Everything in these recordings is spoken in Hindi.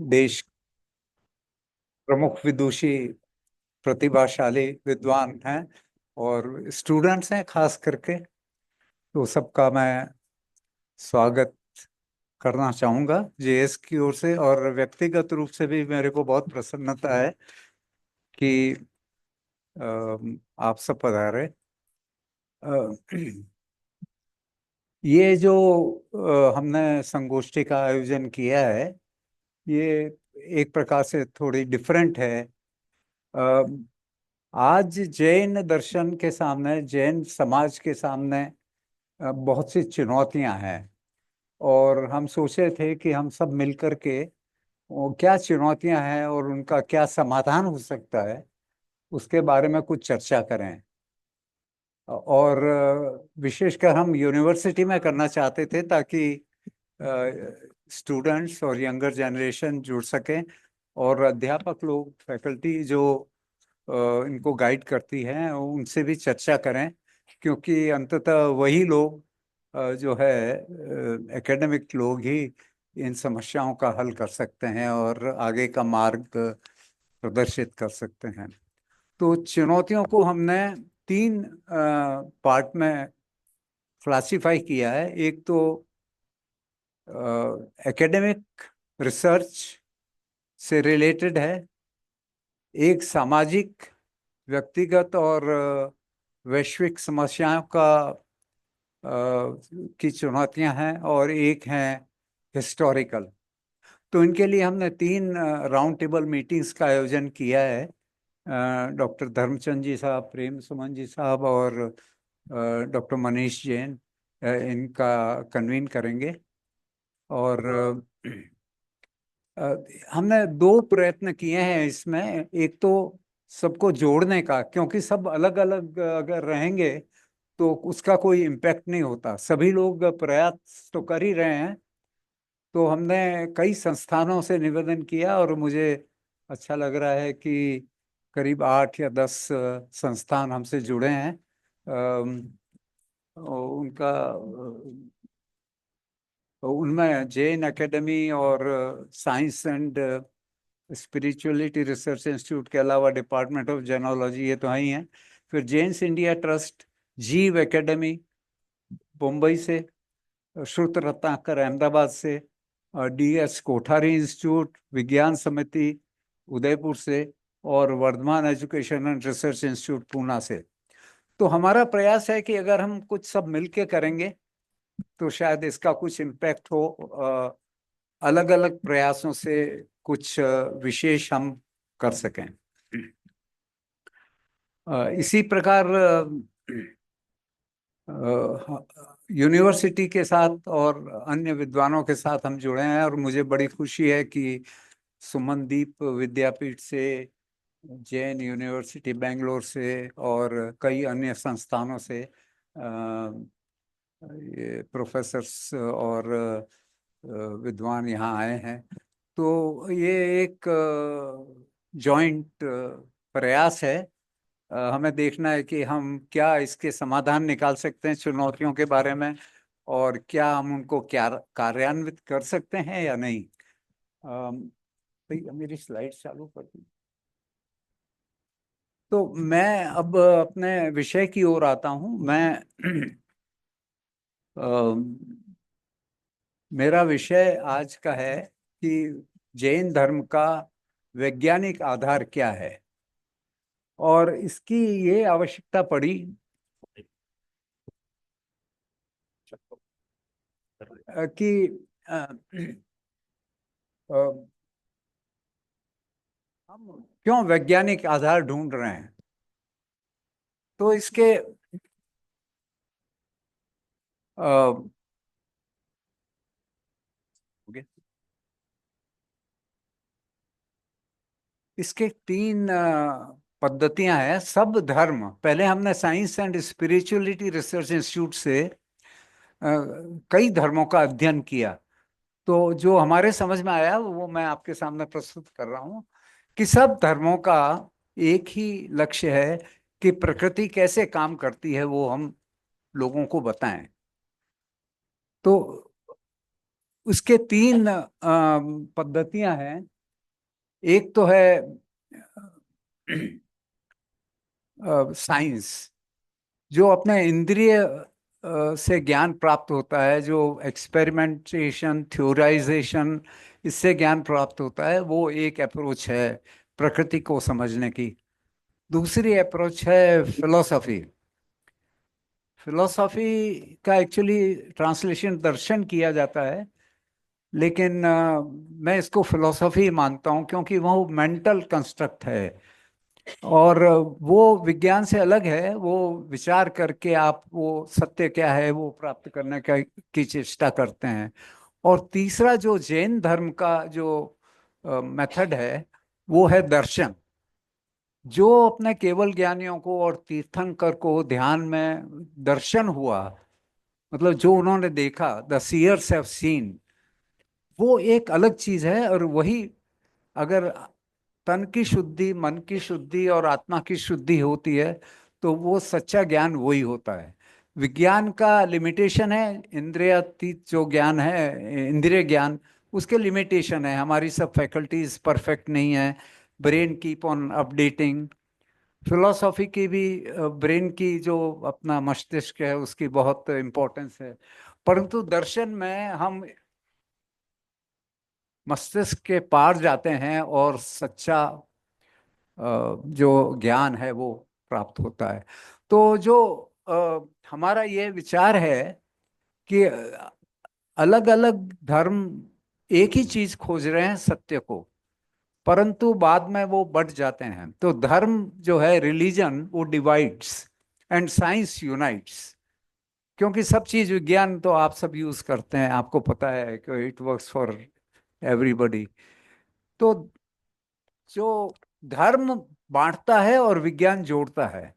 देश प्रमुख विदुषी प्रतिभाशाली विद्वान हैं और स्टूडेंट्स हैं खास करके। तो सबका मैं स्वागत करना चाहूंगा जेएस की ओर से, और व्यक्तिगत रूप से भी मेरे को बहुत प्रसन्नता है कि आप सब पधारे। अ, ये जो हमने संगोष्ठी का आयोजन किया है, ये एक प्रकार से थोड़ी डिफरेंट है। अ, आज जैन दर्शन के सामने, जैन समाज के सामने बहुत सी चुनौतियां हैं, और हम सोचे थे कि हम सब मिलकर के वो क्या चुनौतियां हैं और उनका क्या समाधान हो सकता है, उसके बारे में कुछ चर्चा करें। और विशेषकर हम यूनिवर्सिटी में करना चाहते थे ताकि स्टूडेंट्स और यंगर जनरेशन जुड़ सकें, और अध्यापक लोग, फैकल्टी जो इनको गाइड करती हैं, उनसे भी चर्चा करें, क्योंकि अंततः वही लोग जो है एकेडमिक लोग ही इन समस्याओं का हल कर सकते हैं और आगे का मार्ग प्रदर्शित कर सकते हैं। तो चुनौतियों को हमने तीन पार्ट में क्लासिफाई किया है। एक तो एकेडमिक रिसर्च से रिलेटेड है, एक सामाजिक, व्यक्तिगत और वैश्विक समस्याओं की चुनौतियां हैं, और एक है हिस्टोरिकल। तो इनके लिए हमने तीन राउंड टेबल मीटिंग्स का आयोजन किया है। डॉक्टर धर्मचंद जी साहब, प्रेम सुमन जी साहब और डॉक्टर मनीष जैन इनका कन्वीन करेंगे। और हमने दो प्रयत्न किए हैं इसमें। एक तो सबको जोड़ने का, क्योंकि सब अलग अलग अगर रहेंगे तो उसका कोई इम्पैक्ट नहीं होता। सभी लोग प्रयास तो कर ही रहे हैं। तो हमने कई संस्थानों से निवेदन किया, और मुझे अच्छा लग रहा है कि करीब 8 या 10 संस्थान हमसे जुड़े हैं। उनका उनमें जैन एकेडमी और science and spirituality research institute के अलावा डिपार्टमेंट ऑफ जेनोलॉजी, ये तो ही हैं। फिर जेन्स इंडिया ट्रस्ट, जीव एकेडमी मुंबई से, श्रुत रत्नाकर अहमदाबाद से, डीएस कोठारी इंस्टीट्यूट, विज्ञान समिति उदयपुर से, और Vardhaman education and research institute Poona से। तो हमारा प्रयास है कि अगर हम कुछ सब मिलके करेंगे तो शायद इसका कुछ इम्पैक्ट हो। अलग अलग प्रयासों से कुछ विशेष हम कर सकें। इसी प्रकार यूनिवर्सिटी के साथ और अन्य विद्वानों के साथ हम जुड़े हैं, और मुझे बड़ी खुशी है कि सुमनदीप विद्यापीठ से, जैन यूनिवर्सिटी बेंगलोर से और कई अन्य संस्थानों से ये प्रोफेसर्स और विद्वान यहाँ आए हैं। तो ये एक जॉइंट प्रयास है। हमें देखना है कि हम क्या इसके समाधान निकाल सकते हैं चुनौतियों के बारे में, और क्या हम उनको क्या कार्यान्वित कर सकते हैं या नहीं। भैया मेरी स्लाइड चालू कर दी। तो मैं अब अपने विषय की ओर आता हूँ। मैं मेरा विषय आज का है कि जैन धर्म का वैज्ञानिक आधार क्या है, और इसकी ये आवश्यकता पड़ी कि अ, अ, हम क्यों वैज्ञानिक आधार ढूंढ रहे हैं। तो अ, इसके तीन पद्धतियां हैं। सब धर्म, पहले हमने science and spirituality research institute से कई धर्मों का अध्ययन किया। तो जो हमारे समझ में आया वो मैं आपके सामने प्रस्तुत कर रहा हूँ, कि सब धर्मों का एक ही लक्ष्य है कि प्रकृति कैसे काम करती है वो हम लोगों को बताएं। तो उसके तीन पद्धतियां हैं। एक तो है साइंस, जो अपने इंद्रिय से ज्ञान प्राप्त होता है, जो एक्सपेरिमेंटेशन थ्योराइजेशन, इससे ज्ञान प्राप्त होता है, वो एक अप्रोच है प्रकृति को समझने की। दूसरी अप्रोच है फिलोसफी। फिलोसफी का एक्चुअली ट्रांसलेशन दर्शन किया जाता है, लेकिन मैं इसको फिलोसफी मानता हूँ, क्योंकि वो मेंटल कंस्ट्रक्ट है और वो विज्ञान से अलग है। वो विचार करके आप वो सत्य क्या है वो प्राप्त करने का की चेष्टा करते हैं। और तीसरा जो जैन धर्म का जो मेथड है, वो है दर्शन, जो अपने केवल ज्ञानियों को और तीर्थंकर को ध्यान में दर्शन हुआ, मतलब जो उन्होंने देखा, द सीयर्स हैव सीन, वो एक अलग चीज है। और वही अगर तन की शुद्धि, मन की शुद्धि और आत्मा की शुद्धि होती है, तो वो सच्चा ज्ञान वही होता है। विज्ञान का लिमिटेशन है, इंद्रियातीत जो ज्ञान है, इंद्रिय ज्ञान, उसके लिमिटेशन है। हमारी सब फैकल्टीज परफेक्ट नहीं है, brain keep on updating. Philosophy की भी ब्रेन की जो अपना मस्तिष्क है उसकी बहुत इम्पोर्टेंस है। परंतु दर्शन में हम मस्तिष्क के पार जाते हैं और सच्चा जो ज्ञान है वो प्राप्त होता है। तो जो हमारा ये विचार है कि अलग अलग धर्म एक ही चीज खोज रहे हैं, सत्य को, परंतु बाद में वो बढ़ जाते हैं। तो धर्म जो है, रिलीजन, वो डिवाइड्स एंड साइंस यूनाइट्स। क्योंकि सब चीज, विज्ञान तो आप सब यूज करते हैं, आपको पता है कि इट वर्क्स फॉर एवरीबॉडी। तो जो धर्म बांटता है और विज्ञान जोड़ता है,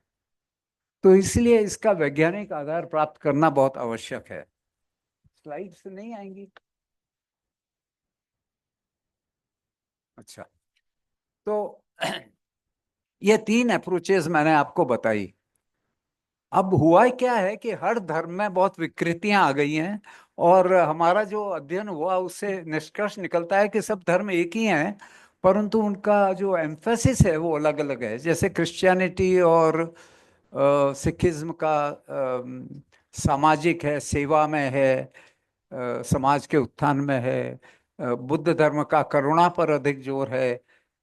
तो इसलिए इसका वैज्ञानिक आधार प्राप्त करना बहुत आवश्यक है। स्लाइड्स नहीं आएंगी? अच्छा। तो ये तीन अप्रोचेस मैंने आपको बताई। अब हुआ क्या है कि हर धर्म में बहुत विकृतियां आ गई हैं, और हमारा जो अध्ययन हुआ उससे निष्कर्ष निकलता है कि सब धर्म एक ही हैं, परंतु उनका जो एम्फेसिस है वो अलग अलग है। जैसे क्रिश्चियनिटी और सिखिज्म का सामाजिक है, सेवा में है, समाज के उत्थान में है। बुद्ध धर्म का करुणा पर अधिक जोर है,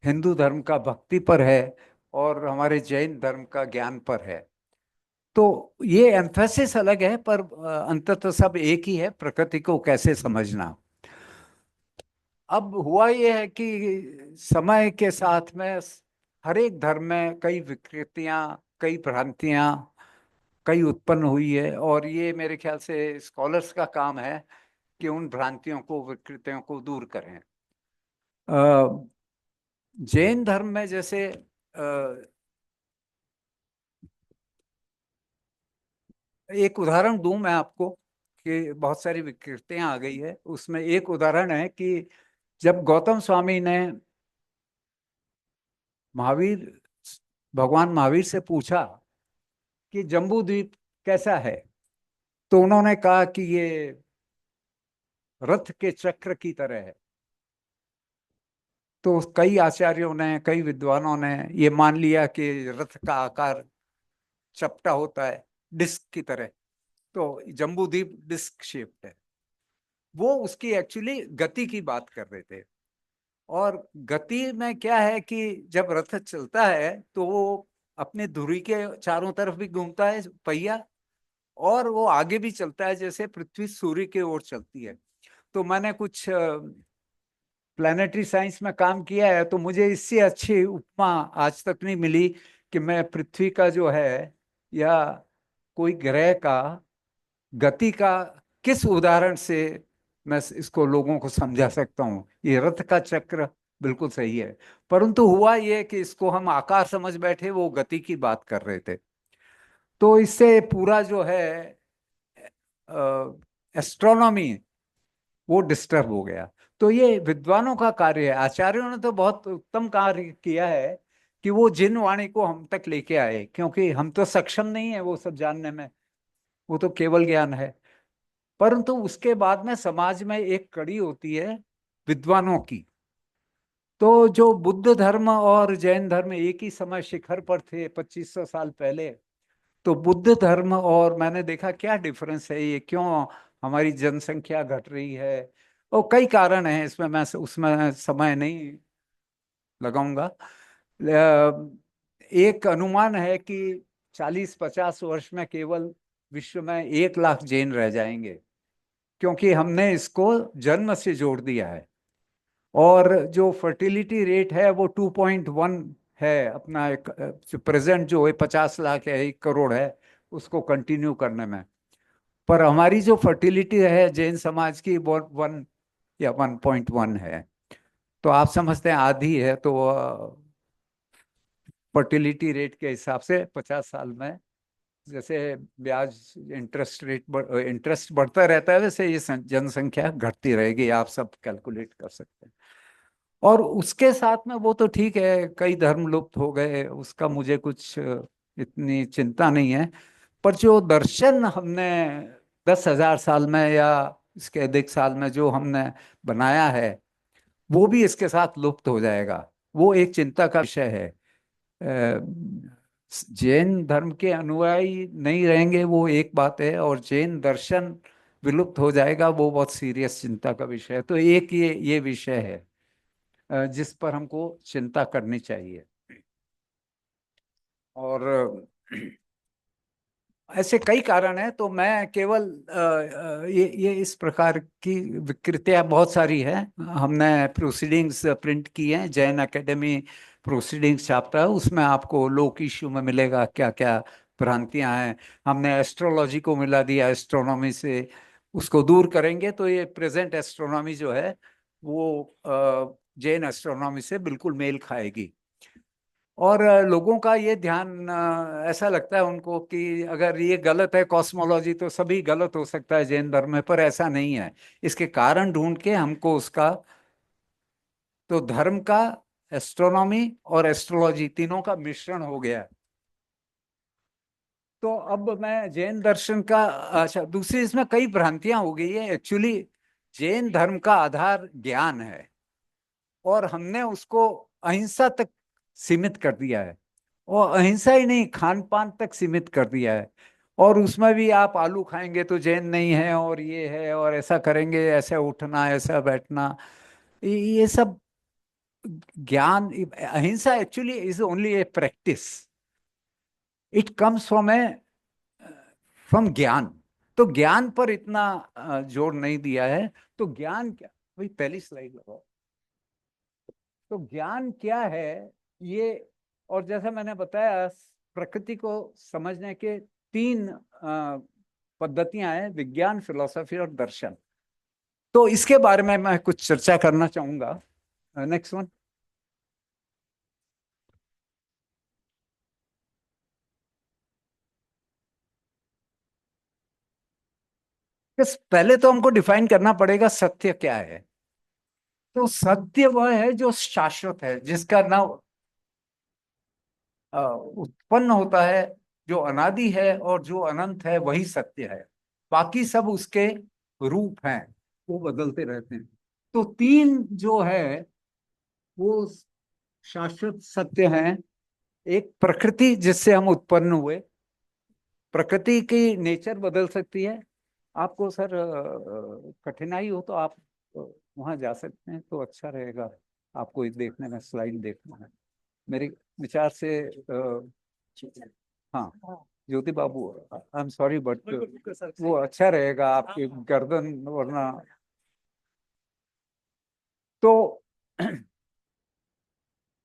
हिंदू धर्म का भक्ति पर है, और हमारे जैन धर्म का ज्ञान पर है। तो ये एम्फेसिस अलग है, पर अंततः सब एक ही है, प्रकृति को कैसे समझना। अब हुआ ये है कि समय के साथ में हर एक धर्म में कई विकृतियां, कई भ्रांतियां, कई उत्पन्न हुई है, और ये मेरे ख्याल से स्कॉलर्स का काम है कि उन भ्रांतियों को, विकृतियों को दूर करें। अ, जैन धर्म में जैसे एक उदाहरण दूं मैं आपको कि बहुत सारी विकृतियां आ गई है। उसमें एक उदाहरण है कि जब गौतम स्वामी ने महावीर भगवान महावीर से पूछा कि जम्बू द्वीप कैसा है, तो उन्होंने कहा कि ये रथ के चक्र की तरह है। तो कई आचार्यों ने, कई विद्वानों ने ये मान लिया कि रथ का आकार चपटा होता है, डिस्क की तरह। तो जम्बू द्वीप डिस्क शेप्ड है। वो उसकी एक्चुअली गति की बात कर रहे थे। और गति में क्या है कि जब रथ चलता है तो वो अपने धुरी के चारों तरफ भी घूमता है पहिया, और वो आगे भी चलता है, जैसे पृथ्वी सूर्य की ओर चलती है। तो मैंने कुछ प्लानिटरी साइंस में काम किया है, तो मुझे इससे अच्छी उपमा आज तक नहीं मिली कि मैं पृथ्वी का जो है, या कोई ग्रह का गति का किस उदाहरण से मैं इसको लोगों को समझा सकता हूँ। ये रथ का चक्र बिल्कुल सही है, परंतु हुआ ये कि इसको हम आकार समझ बैठे, वो गति की बात कर रहे थे। तो इससे पूरा जो है एस्ट्रोनॉमी, वो डिस्टर्ब हो गया। तो ये विद्वानों का कार्य है। आचार्यों ने तो बहुत उत्तम कार्य किया है कि वो जिन वाणी को हम तक लेके आए, क्योंकि हम तो सक्षम नहीं है वो सब जानने में, वो तो केवल ज्ञान है। परंतु उसके बाद में समाज में एक कड़ी होती है विद्वानों की, तो जो बुद्ध धर्म और जैन धर्म एक ही समय शिखर पर थे 2500 साल पहले, तो बुद्ध धर्म और मैंने देखा क्या डिफरेंस है, ये क्यों हमारी जनसंख्या घट रही है, और कई कारण हैं इसमें, मैं उसमें समय नहीं लगाऊंगा। एक अनुमान है कि 40-50 वर्ष में केवल विश्व में 1 लाख जैन रह जाएंगे, क्योंकि हमने इसको जन्म से जोड़ दिया है। और जो फर्टिलिटी रेट है वो 2.1 है, अपना एक जो प्रेजेंट जो है 50 लाख है, 1 करोड़ है, उसको कंटिन्यू करने में। पर हमारी जो फर्टिलिटी है जैन समाज की वो 1 या 1.1 है। तो आप समझते हैं आधी है, तो फर्टिलिटी रेट के हिसाब से 50 साल में जैसे ब्याज इंटरेस्ट बढ़ता रहता है, वैसे ये जनसंख्या घटती रहेगी, आप सब कैलकुलेट कर सकते हैं। और उसके साथ में वो तो ठीक है, कई धर्म लुप्त हो गए, उसका मुझे कुछ इतनी चिंता नहीं है। पर जो दर्शन हमने 10,000 साल में या इसके अधिक साल में जो हमने बनाया है, वो भी इसके साथ लुप्त हो जाएगा, वो एक चिंता का विषय है। जैन धर्म के अनुयायी नहीं रहेंगे वो एक बात है, और जैन दर्शन विलुप्त हो जाएगा वो बहुत सीरियस चिंता का विषय है। तो एक ये विषय है जिस पर हमको चिंता करनी चाहिए। और ऐसे कई कारण हैं, तो मैं केवल ये इस प्रकार की विकृतियां बहुत सारी हैं। हमने प्रोसीडिंग्स प्रिंट की हैं, जैन एकेडमी प्रोसीडिंग्स छापता है, उसमें आपको लोक इश्यू में मिलेगा क्या क्या भ्रांतियां हैं। हमने एस्ट्रोलॉजी को मिला दिया एस्ट्रोनॉमी से, उसको दूर करेंगे तो ये प्रेजेंट एस्ट्रोनॉमी जो है वो जैन एस्ट्रोनॉमी से बिल्कुल मेल खाएगी। और लोगों का ये ध्यान ऐसा लगता है उनको कि अगर ये गलत है कॉस्मोलॉजी तो सभी गलत हो सकता है जैन धर्म में, पर ऐसा नहीं है। इसके कारण ढूंढ के हमको उसका, तो धर्म का, एस्ट्रोनॉमी और एस्ट्रोलॉजी तीनों का मिश्रण हो गया है। तो अब मैं जैन दर्शन का, अच्छा दूसरी इसमें कई भ्रांतियां हो गई है एक्चुअली। जैन धर्म का आधार ज्ञान है, और हमने उसको अहिंसा तक सीमित कर दिया है, और अहिंसा ही नहीं खान पान तक सीमित कर दिया है। और उसमें भी आप आलू खाएंगे तो जैन नहीं है, और ये है, और ऐसा करेंगे, ऐसे उठना, ऐसा बैठना, ये सब ज्ञान। अहिंसा actually is only A practice, it comes from ज्ञान। तो ज्ञान पर इतना जोर नहीं दिया है। तो ज्ञान क्या, भाई पहली स्लाइड लगाओ। तो ज्ञान क्या है ये, और जैसा मैंने बताया प्रकृति को समझने के 3 पद्धतियां हैं, विज्ञान, फिलॉसफी और दर्शन। तो इसके बारे में मैं कुछ चर्चा करना चाहूंगा। Next one. पहले तो हमको डिफाइन करना पड़ेगा सत्य क्या है। तो सत्य वह है जो शाश्वत है, जिसका ना उत्पन्न होता है, जो अनादि है और जो अनंत है, वही सत्य है। बाकी सब उसके रूप हैं, वो बदलते रहते हैं। तो 3 जो है वो शाश्वत सत्य हैं। एक प्रकृति जिससे हम उत्पन्न हुए, प्रकृति की नेचर बदल सकती है। आपको सर कठिनाई हो तो आप वहां जा सकते हैं, तो अच्छा रहेगा आपको इस देखने में, स्लाइड देखना है मेरे विचार से। हाँ, ज्योति बाबू, आई एम सॉरी बट वो अच्छा रहेगा आपकी गर्दन, वरना तो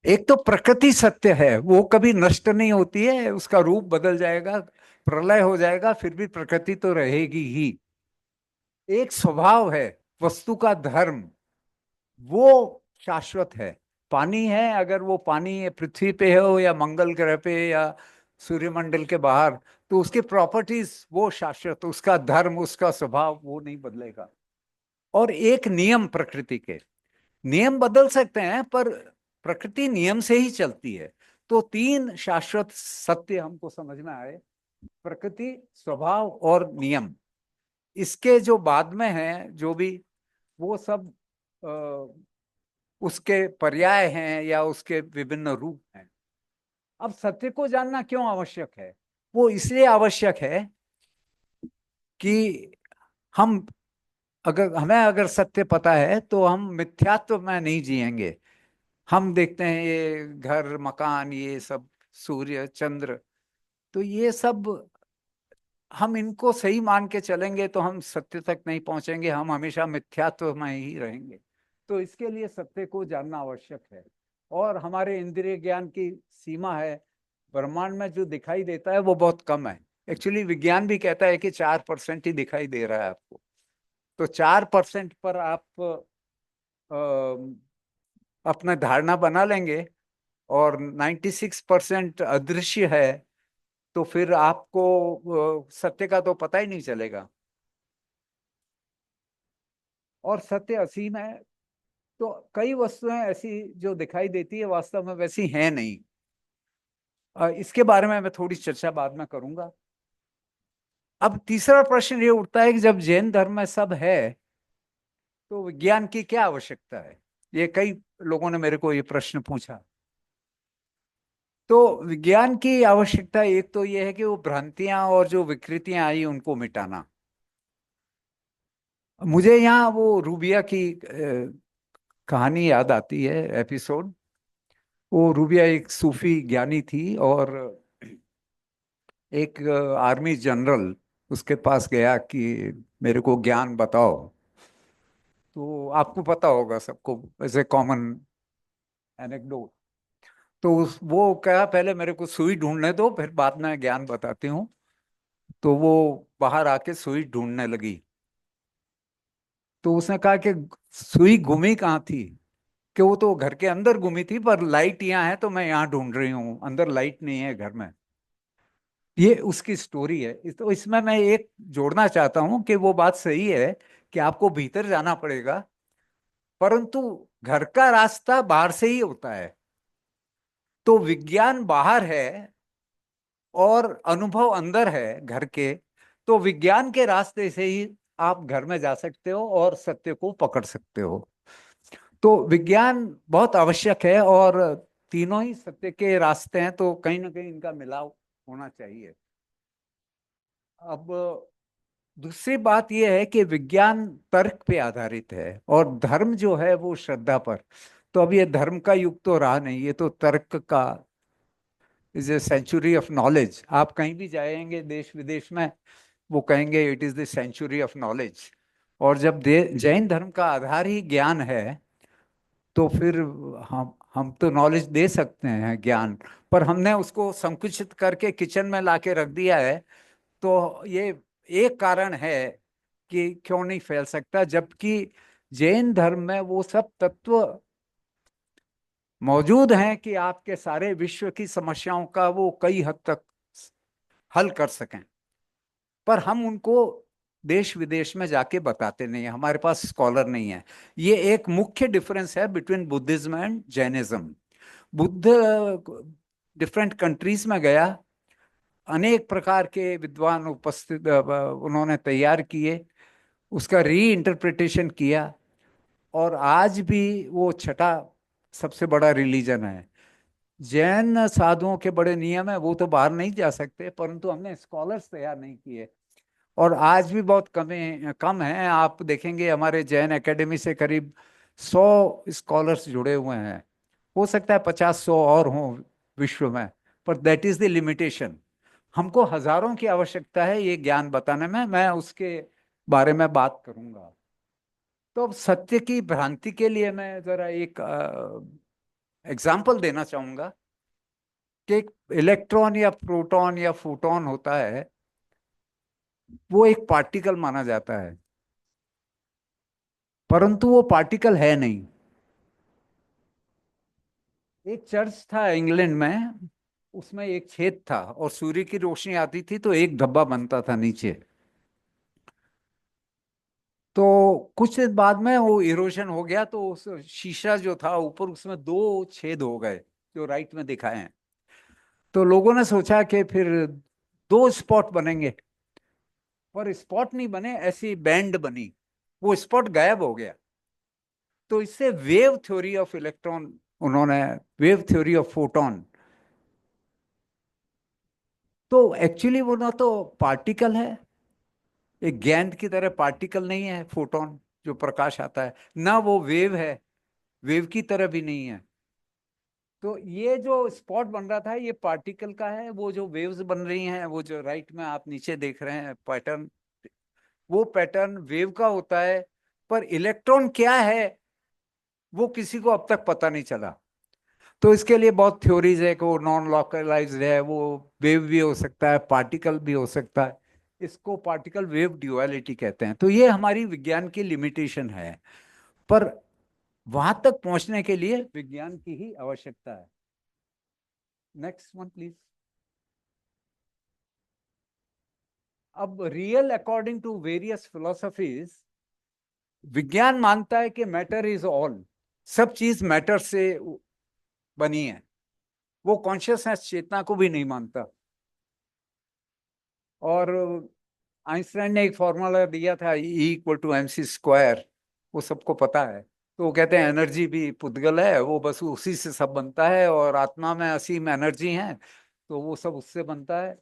एक तो प्रकृति सत्य है, वो कभी नष्ट नहीं होती है, उसका रूप बदल जाएगा, प्रलय हो जाएगा, फिर भी प्रकृति तो रहेगी ही। एक स्वभाव है वस्तु का, धर्म, वो शाश्वत है। पानी है, अगर वो पानी पृथ्वी पे हो या मंगल ग्रह पे या सूर्यमंडल के बाहर, तो उसकी प्रॉपर्टीज वो शाश्वत, उसका धर्म, उसका स्वभाव वो नहीं बदलेगा। और एक नियम, प्रकृति के नियम बदल सकते हैं पर प्रकृति नियम से ही चलती है। तो 3 शाश्वत सत्य हमको समझ में आए, प्रकृति, स्वभाव और नियम। इसके जो बाद में है जो भी, वो सब उसके पर्याय हैं या उसके विभिन्न रूप हैं। अब सत्य को जानना क्यों आवश्यक है? वो इसलिए आवश्यक है कि हम अगर सत्य पता है तो हम मिथ्यात्व में नहीं जिएंगे। हम देखते हैं ये घर मकान, ये सब, सूर्य चंद्र, तो ये सब हम इनको सही मान के चलेंगे तो हम सत्य तक नहीं पहुंचेंगे, हम हमेशा मिथ्यात्व में ही रहेंगे। तो इसके लिए सत्य को जानना आवश्यक है। और हमारे इंद्रिय ज्ञान की सीमा है, ब्रह्मांड में जो दिखाई देता है वो बहुत कम है। एक्चुअली विज्ञान भी कहता है कि 4% ही दिखाई दे रहा है आपको। तो 4% पर आप अपना धारणा बना लेंगे और 96% अदृश्य है, तो फिर आपको सत्य का तो पता ही नहीं चलेगा। और सत्य असीम है, तो कई वस्तुएं ऐसी जो दिखाई देती है वास्तव में वैसी हैं नहीं। इसके बारे में मैं थोड़ी चर्चा बाद में करूंगा। अब तीसरा प्रश्न ये उठता है कि जब जैन धर्म में सब है तो विज्ञान की क्या आवश्यकता है? ये कई लोगों ने मेरे को ये प्रश्न पूछा। तो विज्ञान की आवश्यकता एक तो ये है कि वो भ्रांतियां और जो विकृतियां आई उनको मिटाना। मुझे यहाँ वो रूबिया की कहानी याद आती है, एपिसोड। वो रूबिया एक सूफी ज्ञानी थी और एक आर्मी जनरल उसके पास गया कि मेरे को ज्ञान बताओ। तो आपको पता होगा सबको, ऐसे कॉमन एनेक्डोट। तो वो कहा पहले मेरे को सुई ढूंढने दो, फिर बाद में ज्ञान बताती हूँ। तो वो बाहर आके सुई ढूंढने लगी। तो उसने कहा कि सुई घूमी कहाँ थी? कि वो तो घर के अंदर घूमी थी, पर लाइट यहाँ है तो मैं यहाँ ढूंढ रही हूँ, अंदर लाइट नहीं है घर में। ये उसकी स्टोरी है। तो इसमें मैं एक जोड़ना चाहता हूँ कि वो बात सही है कि आपको भीतर जाना पड़ेगा, परंतु घर का रास्ता बाहर से ही होता है। तो विज्ञान बाहर है और अनुभव अंदर है घर के। तो विज्ञान के रास्ते से ही आप घर में जा सकते हो और सत्य को पकड़ सकते हो। तो विज्ञान बहुत आवश्यक है और तीनों ही सत्य के रास्ते हैं, तो कहीं ना कहीं इनका मिलाव होना चाहिए। अब दूसरी बात यह है कि विज्ञान तर्क पे आधारित है और धर्म जो है वो श्रद्धा पर। तो अब ये धर्म का युग तो रहा नहीं, ये तो तर्क का, is a century of knowledge. आप कहीं भी जाएंगे देश विदेश में, वो कहेंगे it is the century of knowledge. और जब जैन धर्म का आधार ही ज्ञान है, तो फिर हम तो नॉलेज दे सकते हैं ज्ञान, पर हमने उसको संकुचित करके किचन में लाके रख दिया है। तो ये एक कारण है कि क्यों नहीं फैल सकता, जबकि जैन धर्म में वो सब तत्व मौजूद हैं कि आपके सारे विश्व की समस्याओं का वो कई हद तक हल कर सकें। पर हम उनको देश विदेश में जाके बताते नहीं है, हमारे पास स्कॉलर नहीं है। ये एक मुख्य डिफरेंस है between Buddhism and Jainism. Buddha different countries में गया, अनेक प्रकार के विद्वान उपस्थित उन्होंने तैयार किए, उसका री इंटरप्रिटेशन किया, और आज भी वो छठा सबसे बड़ा रिलीजन है। जैन साधुओं के बड़े नियम है, वो तो बाहर नहीं जा सकते, परंतु हमने स्कॉलर्स तैयार नहीं किए। और आज भी बहुत कम है। आप देखेंगे हमारे जैन एकेडमी से करीब 100 स्कॉलर्स जुड़े हुए हैं। हो सकता है 50-100 और हों विश्व में, पर दैट इज द लिमिटेशन। हमको हजारों की आवश्यकता है ये ज्ञान बताने में, मैं उसके बारे में बात करूंगा। तो अब सत्य की भ्रांति के लिए मैं जरा एक एग्जाम्पल देना चाहूंगा कि एक इलेक्ट्रॉन या प्रोटॉन या फोटॉन होता है, वो एक पार्टिकल माना जाता है, परंतु वो पार्टिकल है नहीं। एक चर्च था इंग्लैंड में, उसमें एक छेद था और सूर्य की रोशनी आती थी तो एक धब्बा बनता था नीचे। तो कुछ दिन बाद में वो इरोजन हो गया, तो उस शीशा जो था ऊपर उसमें 2 छेद हो गए, जो राइट में दिखाए हैं। तो लोगों ने सोचा कि फिर 2 स्पॉट बनेंगे, पर स्पॉट नहीं बने, ऐसी बैंड बनी, वो स्पॉट गायब हो गया। तो इससे वेव थ्योरी ऑफ इलेक्ट्रॉन, उन्होंने वेव थ्योरी ऑफ फोटोन, तो एक्चुअली वो ना तो पार्टिकल है, एक गेंद की तरह पार्टिकल नहीं है फोटोन जो प्रकाश आता है, ना वो वेव है, वेव की तरह भी नहीं है। तो ये जो स्पॉट बन रहा था ये पार्टिकल का है, वो जो वेव्स बन रही हैं, वो जो राइट में आप नीचे देख रहे हैं पैटर्न, वो पैटर्न वेव का होता है। पर इलेक्ट्रॉन क्या है वो किसी को अब तक पता नहीं चला। तो इसके लिए बहुत थ्योरीज है कि वो नॉन लोकलाइज्ड है, वो वेव भी हो सकता है, पार्टिकल भी हो सकता है। इसको पार्टिकल वेव ड्यूअलिटी कहते हैं। तो ये हमारी विज्ञान की लिमिटेशन है, पर वहां तक पहुंचने के लिए विज्ञान की ही आवश्यकता है। Next one please. अब real according to various philosophies, विज्ञान मानता है कि मैटर इज ऑल, सब चीज मैटर से बनी है। वो कॉन्शियसनेस, चेतना को भी नहीं मानता। और आइंस्टाइन ने एक फॉर्मूला दिया था, E = mc², वो सबको पता है। तो वो कहते हैं एनर्जी भी पुद्गल है, वो बस उसी से सब बनता है, और आत्मा में असीम एनर्जी है, तो वो सब उससे बनता है।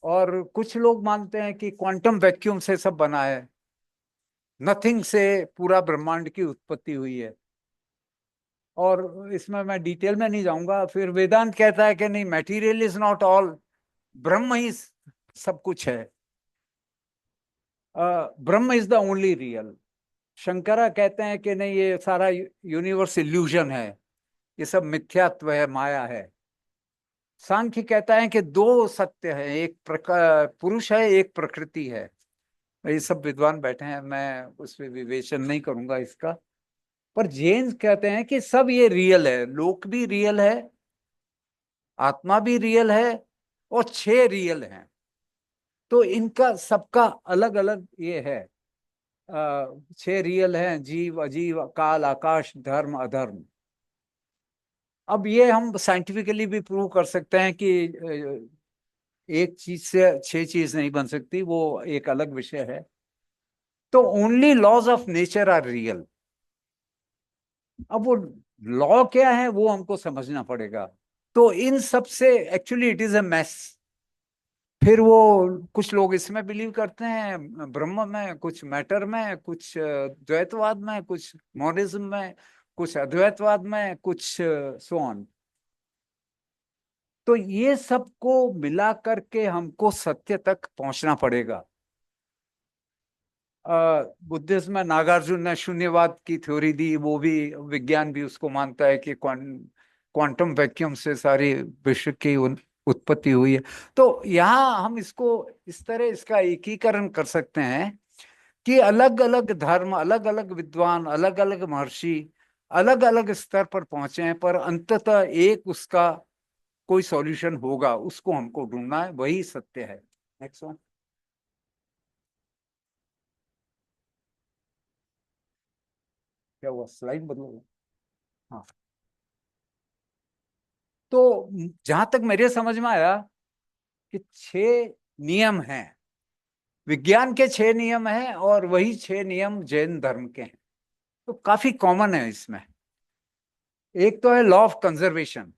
और कुछ लोग मानते हैं कि क्वांटम वैक्यूम से सब बना है, नथिंग से पूरा ब्रह्मांड की उत्पत्ति हुई है। और इसमें मैं डिटेल में नहीं जाऊंगा। फिर वेदांत कहता है कि नहीं, मैटीरियल इज नॉट ऑल, ब्रह्म ही सब कुछ है, ब्रह्म is the only real. Shankara कहते हैं कि नहीं, ये सारा यूनिवर्स इल्यूजन है, ये सब मिथ्यात्व है, माया है। सांख्य कहता है कि दो सत्य है, एक पुरुष है, एक प्रकृति है। ये सब विद्वान बैठे हैं, मैं उस पर विवेचन नहीं करूंगा इसका। पर जैन कहते हैं कि सब ये रियल है, लोक भी रियल है, आत्मा भी रियल है, और 6 रियल हैं। तो इनका सबका अलग अलग ये है। 6 रियल हैं, जीव, अजीव, काल, आकाश, धर्म, अधर्म। अब ये हम साइंटिफिकली भी प्रूव कर सकते हैं कि एक चीज से 6 चीज नहीं बन सकती, वो एक अलग विषय है। तो only laws of nature are real. अब वो लॉ क्या है वो हमको समझना पड़ेगा। तो इन सब से actually it is a mess. फिर वो कुछ लोग इसमें बिलीव करते हैं ब्रह्म में, कुछ मैटर में, कुछ द्वैतवाद में, कुछ मॉनिज्म में, कुछ अद्वैतवाद में, कुछ सो ऑन। तो ये सबको मिला करके हमको सत्य तक पहुंचना पड़ेगा। बुद्धिज्म में नागार्जुन ने शून्यवाद की थ्योरी दी, वो भी विज्ञान भी उसको मानता है कि क्वांटम वैक्यूम से सारी विश्व की उत्पत्ति हुई है। तो यहाँ हम इसको इस तरह इसका एकीकरण कर सकते हैं कि अलग अलग धर्म, अलग अलग विद्वान, अलग अलग महर्षि अलग अलग स्तर पर पहुंचे हैं, पर अंततः एक उसका कोई सॉल्यूशन होगा, उसको हमको ढूंढना है, वही सत्य है। Next one. क्या हुआ, स्लाइड बदलो। हाँ। तो जहां तक मेरे समझ में आया कि 6 नियम हैं, विज्ञान के 6 नियम हैं, और वही 6 नियम जैन धर्म के हैं। तो काफी कॉमन है इसमें। एक तो है लॉ ऑफ कंजर्वेशन,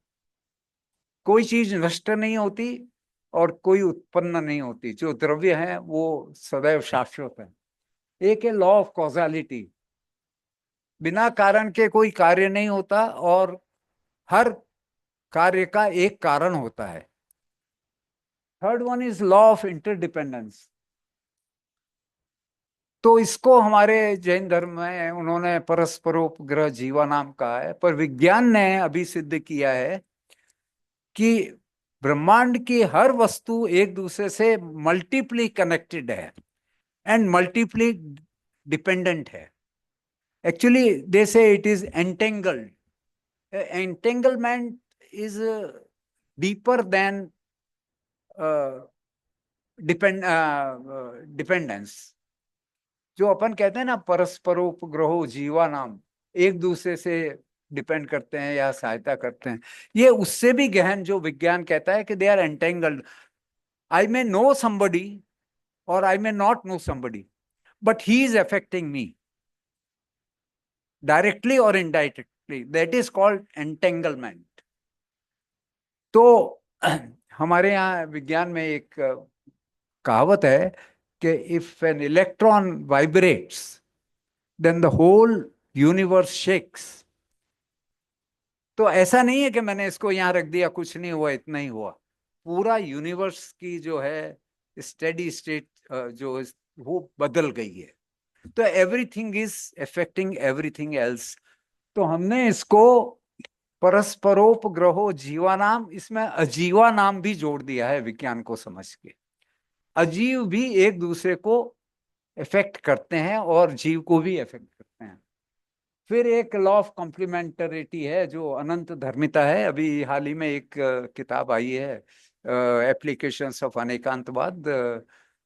कोई चीज नष्ट नहीं होती और कोई उत्पन्न नहीं होती, जो द्रव्य है वो सदैव शाश्वत है। एक है लॉ ऑफ कॉजालिटी, बिना कारण के कोई कार्य नहीं होता, और हर कार्य का एक कारण होता है। Third one is law of interdependence. तो इसको हमारे जैन धर्म में उन्होंने परस्परोपग्रह जीवा नाम कहा है, पर विज्ञान ने अभी सिद्ध किया है कि ब्रह्मांड की हर वस्तु एक दूसरे से मल्टीपली कनेक्टेड है एंड मल्टीपली डिपेंडेंट है। एक्चुअली दे से it is entangled, entanglement is deeper than dependence. जो अपन कहते हैं ना, परस्परोपग्रहो जीवा नाम, एक दूसरे से डिपेंड करते हैं या सहायता करते हैं, ये उससे भी गहन जो विज्ञान कहता है कि they are entangled. I may know somebody और I may not know somebody, but he is affecting me. Directly और indirectly, that is called entanglement. तो हमारे यहाँ विज्ञान में एक कहावत है कि if an electron vibrates then the whole universe shakes. तो ऐसा नहीं है कि मैंने इसको यहाँ रख दिया, कुछ नहीं हुआ, इतना ही हुआ। पूरा यूनिवर्स की जो है स्टेडी स्टेट वो बदल गई है। तो everything is affecting everything else. तो हमने इसको परस्परोपग्रहो जीवानाम, इसमें अजीवा नाम भी जोड़ दिया है विज्ञान को समझ के। अजीव भी एक दूसरे को इफेक्ट करते हैं और जीव को भी इफेक्ट करते हैं। फिर एक लॉ ऑफ कॉम्प्लीमेंटरिटी है जो अनंत धर्मिता है। अभी हाल ही में एक किताब आई है, एप्लीकेशंस ऑफ अनेकांतवाद,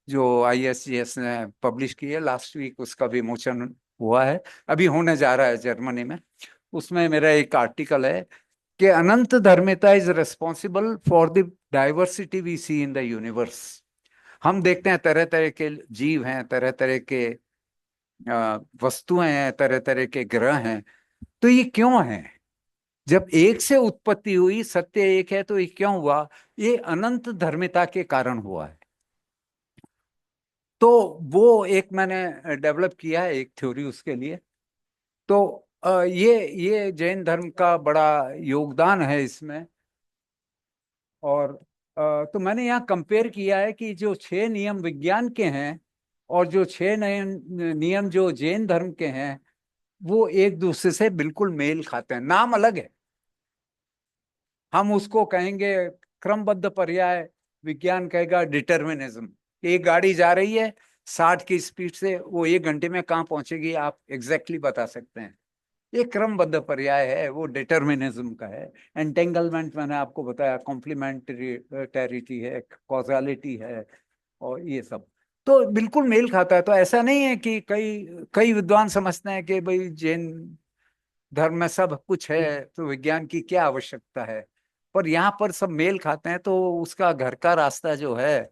जो आईएसजीएस ने पब्लिश की है लास्ट वीक, उसका विमोचन हुआ है, अभी होने जा रहा है जर्मनी में। उसमें मेरा एक आर्टिकल है कि अनंत धर्मिता is responsible for the diversity we see in the universe. हम देखते हैं तरह तरह के जीव हैं, तरह तरह के वस्तुएं हैं, तरह तरह के ग्रह हैं। तो ये क्यों है? जब एक से उत्पत्ति हुई, सत्य एक है, तो ये क्यों हुआ? ये अनंत धर्मिता के कारण हुआ है। तो वो एक मैंने डेवलप किया है एक थ्योरी उसके लिए। तो ये जैन धर्म का बड़ा योगदान है इसमें। और तो मैंने यहाँ कंपेयर किया है कि जो 6 नियम विज्ञान के हैं और जो 6 नए नियम जो जैन धर्म के हैं, वो एक दूसरे से बिल्कुल मेल खाते हैं। नाम अलग है। हम उसको कहेंगे क्रमबद्ध पर्याय, विज्ञान कहेगा डिटर्मिनिज्म। एक गाड़ी जा रही है 60 की स्पीड से, वो 1 घंटे में कहाँ पहुंचेगी आप एग्जैक्टली बता सकते हैं। ये क्रमबद्ध पर्याय है, वो डिटर्मिनिज्म का है। एंटेंगलमेंट मैंने आपको बताया, कॉम्प्लीमेंटरिटी है, कॉजालिटी है, और ये सब तो बिल्कुल मेल खाता है। तो ऐसा नहीं है कि कई कई विद्वान समझते हैं कि भाई जैन धर्म में सब कुछ है तो विज्ञान की क्या आवश्यकता है। पर यहाँ पर सब मेल खाते हैं, तो उसका घर का रास्ता जो है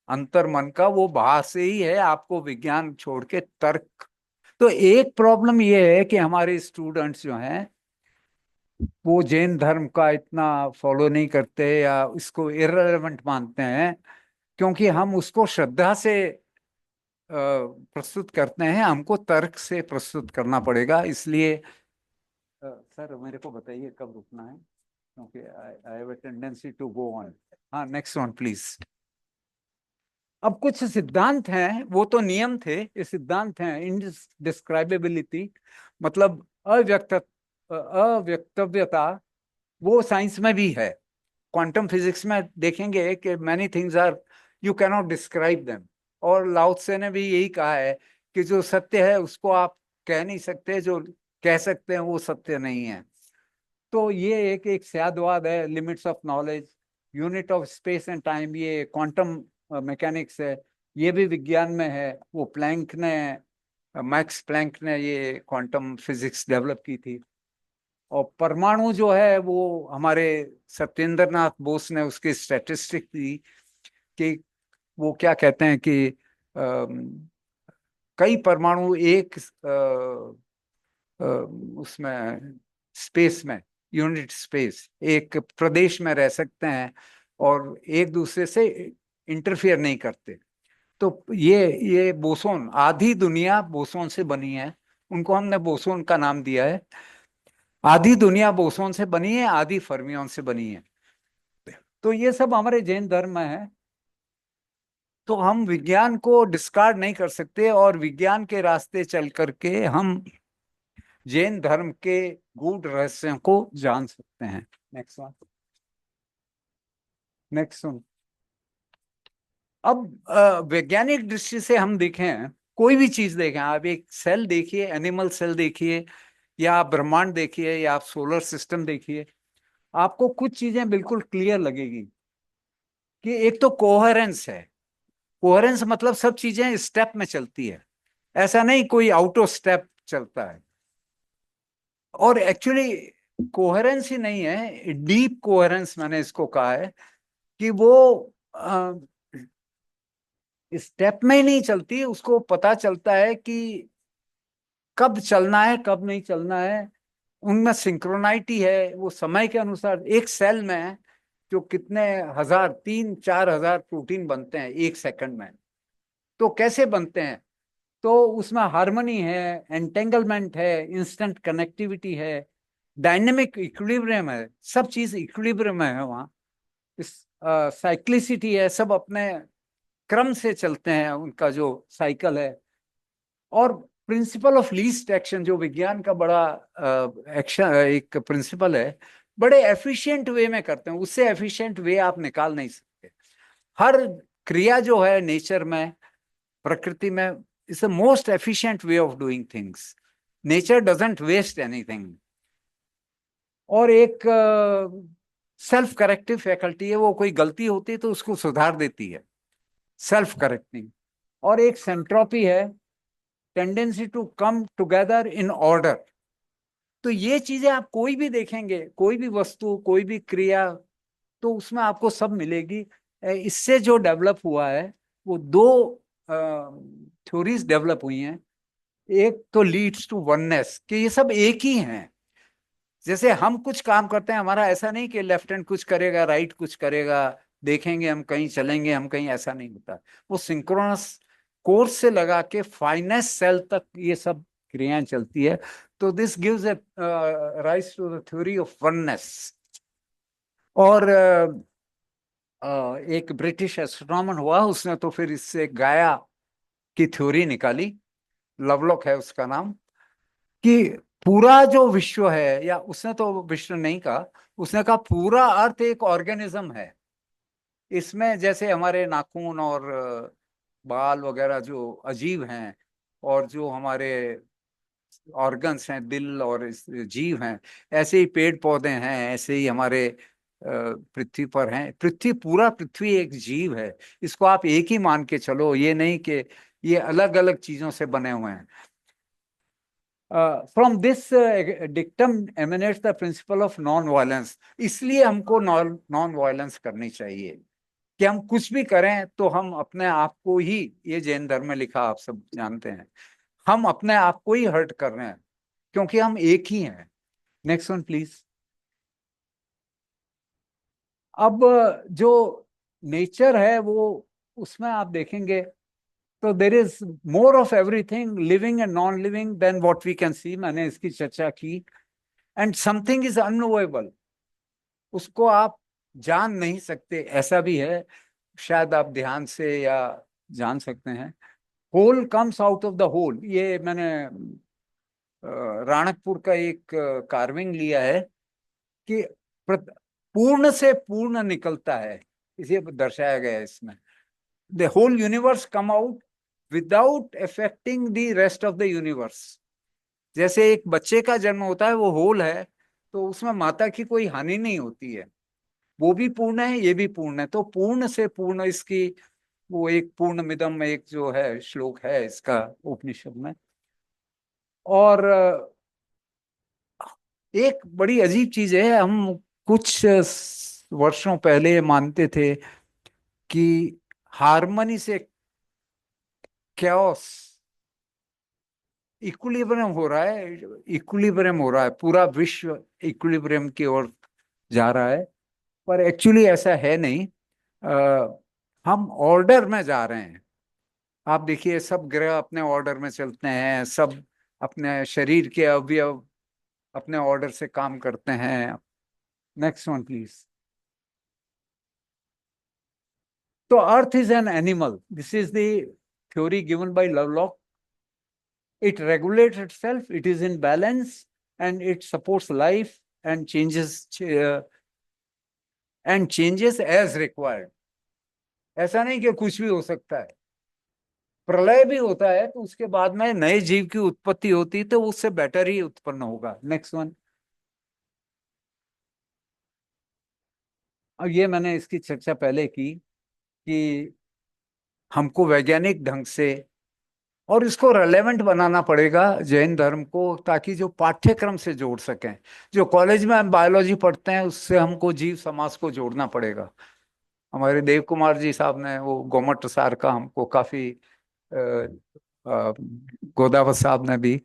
अंतर मन का, वो बाहर से ही है, आपको विज्ञान छोड़ के तर्क। तो एक प्रॉब्लम ये है कि हमारे स्टूडेंट्स जो हैं वो जैन धर्म का इतना फॉलो नहीं करते या इसको इररिलेवेंट मानते हैं, क्योंकि हम उसको श्रद्धा से प्रस्तुत करते हैं। हमको तर्क से प्रस्तुत करना पड़ेगा। इसलिए सर मेरे को बताइए कब रुकना है, क्योंकि I have a tendency to go on. हाँ, नेक्स्ट वन प्लीज। अब कुछ सिद्धांत हैं, वो तो नियम थे, ये सिद्धांत हैं। इनडिस्क्राइबेबिलिटी मतलब अव्यक्तव्यता, वो साइंस में भी है। क्वांटम फिजिक्स में देखेंगे कि many things are you cannot describe them. और लाओ त्से ने भी यही कहा है कि जो सत्य है उसको आप कह नहीं सकते, जो कह सकते हैं वो सत्य नहीं है। तो ये एक स्यादवाद है, limits of knowledge, unit of space and time, ये क्वांटम मैकेनिक्स है, ये भी विज्ञान में है। वो प्लैंक ने, मैक्स प्लैंक ने ये क्वांटम फिजिक्स डेवलप की थी। और परमाणु जो है वो हमारे सत्येंद्र नाथ बोस ने उसकी स्टैटिस्टिक दी कि वो क्या कहते हैं कि कई परमाणु एक उसमें स्पेस में, यूनिट स्पेस, एक प्रदेश में रह सकते हैं और एक दूसरे से इंटरफियर नहीं करते। तो ये बोसोन, आधी दुनिया बोसोन से बनी है। उनको हमने बोसोन का नाम दिया है। आधी दुनिया बोसोन से बनी है, आधी फर्मियोन से बनी है। तो ये सब हमारे जैन धर्म में है। तो हम विज्ञान को डिस्कार्ड नहीं कर सकते, और विज्ञान के रास्ते चल करके हम जैन धर्म के गूढ़ रहस्यों को जान सकते हैं। Next one, next one. अब वैज्ञानिक दृष्टि से हम देखें, कोई भी चीज देखें, आप एक सेल देखिए, एनिमल सेल देखिए, या आप ब्रह्मांड देखिए, या आप सोलर सिस्टम देखिए, आपको कुछ चीजें बिल्कुल क्लियर लगेगी कि एक तो कोहेरेंस है। कोहेरेंस मतलब सब चीजें स्टेप में चलती है, ऐसा नहीं कोई आउट ऑफ स्टेप चलता है। और एक्चुअली कोहेरेंस ही नहीं है, डीप कोहेरेंस मैंने इसको कहा है, कि वो स्टेप में ही नहीं चलती। उसको पता चलता है कि कब चलना है कब नहीं चलना है, उनमें सिंक्रोनाइटी है। वो समय के अनुसार एक सेल में जो कितने हजार, 3-4 हजार प्रोटीन बनते हैं एक सेकंड में। तो कैसे बनते हैं? तो उसमें हार्मनी है, एंटेंगलमेंट है, इंस्टेंट कनेक्टिविटी है, डायनेमिक इक्विलिब्रियम है, सब चीज इक्विलिब्रियम में है वहाँ। इस साइक्लिसिटी है, सब अपने क्रम से चलते हैं, उनका जो साइकिल है। और प्रिंसिपल ऑफ लीस्ट एक्शन जो विज्ञान का बड़ा एक्शन एक प्रिंसिपल है, बड़े एफिशिएंट वे में करते हैं, उससे एफिशिएंट वे आप निकाल नहीं सकते। हर क्रिया जो है नेचर में, प्रकृति में, is the most efficient way of doing things. Nature doesn't waste anything. और एक सेल्फ करेक्टिव फैकल्टी है, वो कोई गलती होती है तो उसको सुधार देती है, सेल्फ करेक्टिंग। और एक सेंट्रोपी है, tendency to come together in order. तो ये चीजें आप कोई भी देखेंगे, कोई भी वस्तु, कोई भी क्रिया, तो उसमें आपको सब मिलेगी। इससे जो डेवलप हुआ है, वो दो थ्योरीज डेवलप हुई हैं। एक तो लीड्स टू वननेस, कि ये सब एक ही हैं। जैसे हम कुछ काम करते हैं, हमारा ऐसा नहीं कि लेफ्ट हैंड कुछ करेगा, राइट कुछ करेगा, देखेंगे हम कहीं, चलेंगे हम कहीं, ऐसा नहीं होता। वो सिंक्रोनस कोर्स से लगा के फाइनेस्ट सेल तक ये सब क्रियाएं चलती है। तो this gives a rise to the theory of oneness. और एक ब्रिटिश एस्ट्रोनॉमर हुआ, उसने तो फिर इससे गाया की थ्योरी निकाली, लवलॉक है उसका नाम, कि पूरा जो विश्व है, या उसने तो विश्व नहीं कहा, उसने कहा पूरा अर्थ एक ऑर्गेनिज्म है। इसमें जैसे हमारे नाखून और बाल वगैरह जो अजीब हैं, और जो हमारे ऑर्गन्स हैं, दिल और जीव हैं, ऐसे ही पेड़ पौधे हैं, ऐसे ही हमारे पृथ्वी पर हैं। पृथ्वी, पूरा पृथ्वी एक जीव है। इसको आप एक ही मान के चलो, ये नहीं कि ये अलग अलग चीजों से बने हुए हैं। From this dictum emanates the principle of non violence. इसलिए हमको नॉन वायलेंस करनी चाहिए, कि हम कुछ भी करें तो हम अपने आप को ही, ये जैन धर्म में लिखा आप सब जानते हैं, हम अपने आप को ही हर्ट कर रहे हैं, क्योंकि हम एक ही हैं। Next one please. अब जो नेचर है वो, उसमें आप देखेंगे तो there is more of everything living and non living than what we can see. मैंने इसकी चर्चा की। एंड समथिंग इज अननोएबल, उसको आप जान नहीं सकते, ऐसा भी है। शायद आप ध्यान से या जान सकते हैं। Whole comes out of the whole, ये मैंने राणकपुर का एक कार्विंग लिया है, कि पूर्ण से पूर्ण निकलता है, इसे दर्शाया गया है इसमें। The whole universe come out without affecting the rest of the universe. जैसे एक बच्चे का जन्म होता है, वो होल है, तो उसमें माता की कोई हानि नहीं होती है, वो भी पूर्ण है, ये भी पूर्ण है। तो पूर्ण से पूर्ण, इसकी वो एक पूर्ण मिदम, एक जो है श्लोक है इसका उपनिषद में। और एक बड़ी अजीब चीज है, हम कुछ वर्षों पहले मानते थे कि हारमोनी से कैओस, इक्विलिब्रियम हो रहा है, इक्विलिब्रियम हो रहा है, पूरा विश्व इक्विलिब्रियम की ओर जा रहा है। पर एक्चुअली ऐसा है नहीं। हम ऑर्डर में जा रहे हैं। आप देखिए, सब ग्रह अपने ऑर्डर में चलते हैं, सब अपने शरीर के अवयव अपने ऑर्डर से काम करते हैं। Next one please. तो earth is an animal, this is the theory given by Lovelock. It regulates itself, it is in balance, and it supports life and changes as required. ऐसा नहीं कि कुछ भी हो सकता है। प्रलय भी होता है तो उसके बाद में नए जीव की उत्पत्ति होती है, तो उससे बेटर ही उत्पन्न होगा। Next one. अब ये मैंने इसकी चर्चा पहले की, कि हमको वैज्ञानिक ढंग से और इसको रेलेवेंट बनाना पड़ेगा जैन धर्म को, ताकि जो पाठ्यक्रम से जोड़ सकें। जो कॉलेज में हम बायोलॉजी पढ़ते हैं, उससे हमको जीव समाज को जोड़ना पड़ेगा। हमारे देव कुमार जी साहब ने वो गोमट सार का हमको काफी, गोदावत साहब ने भी,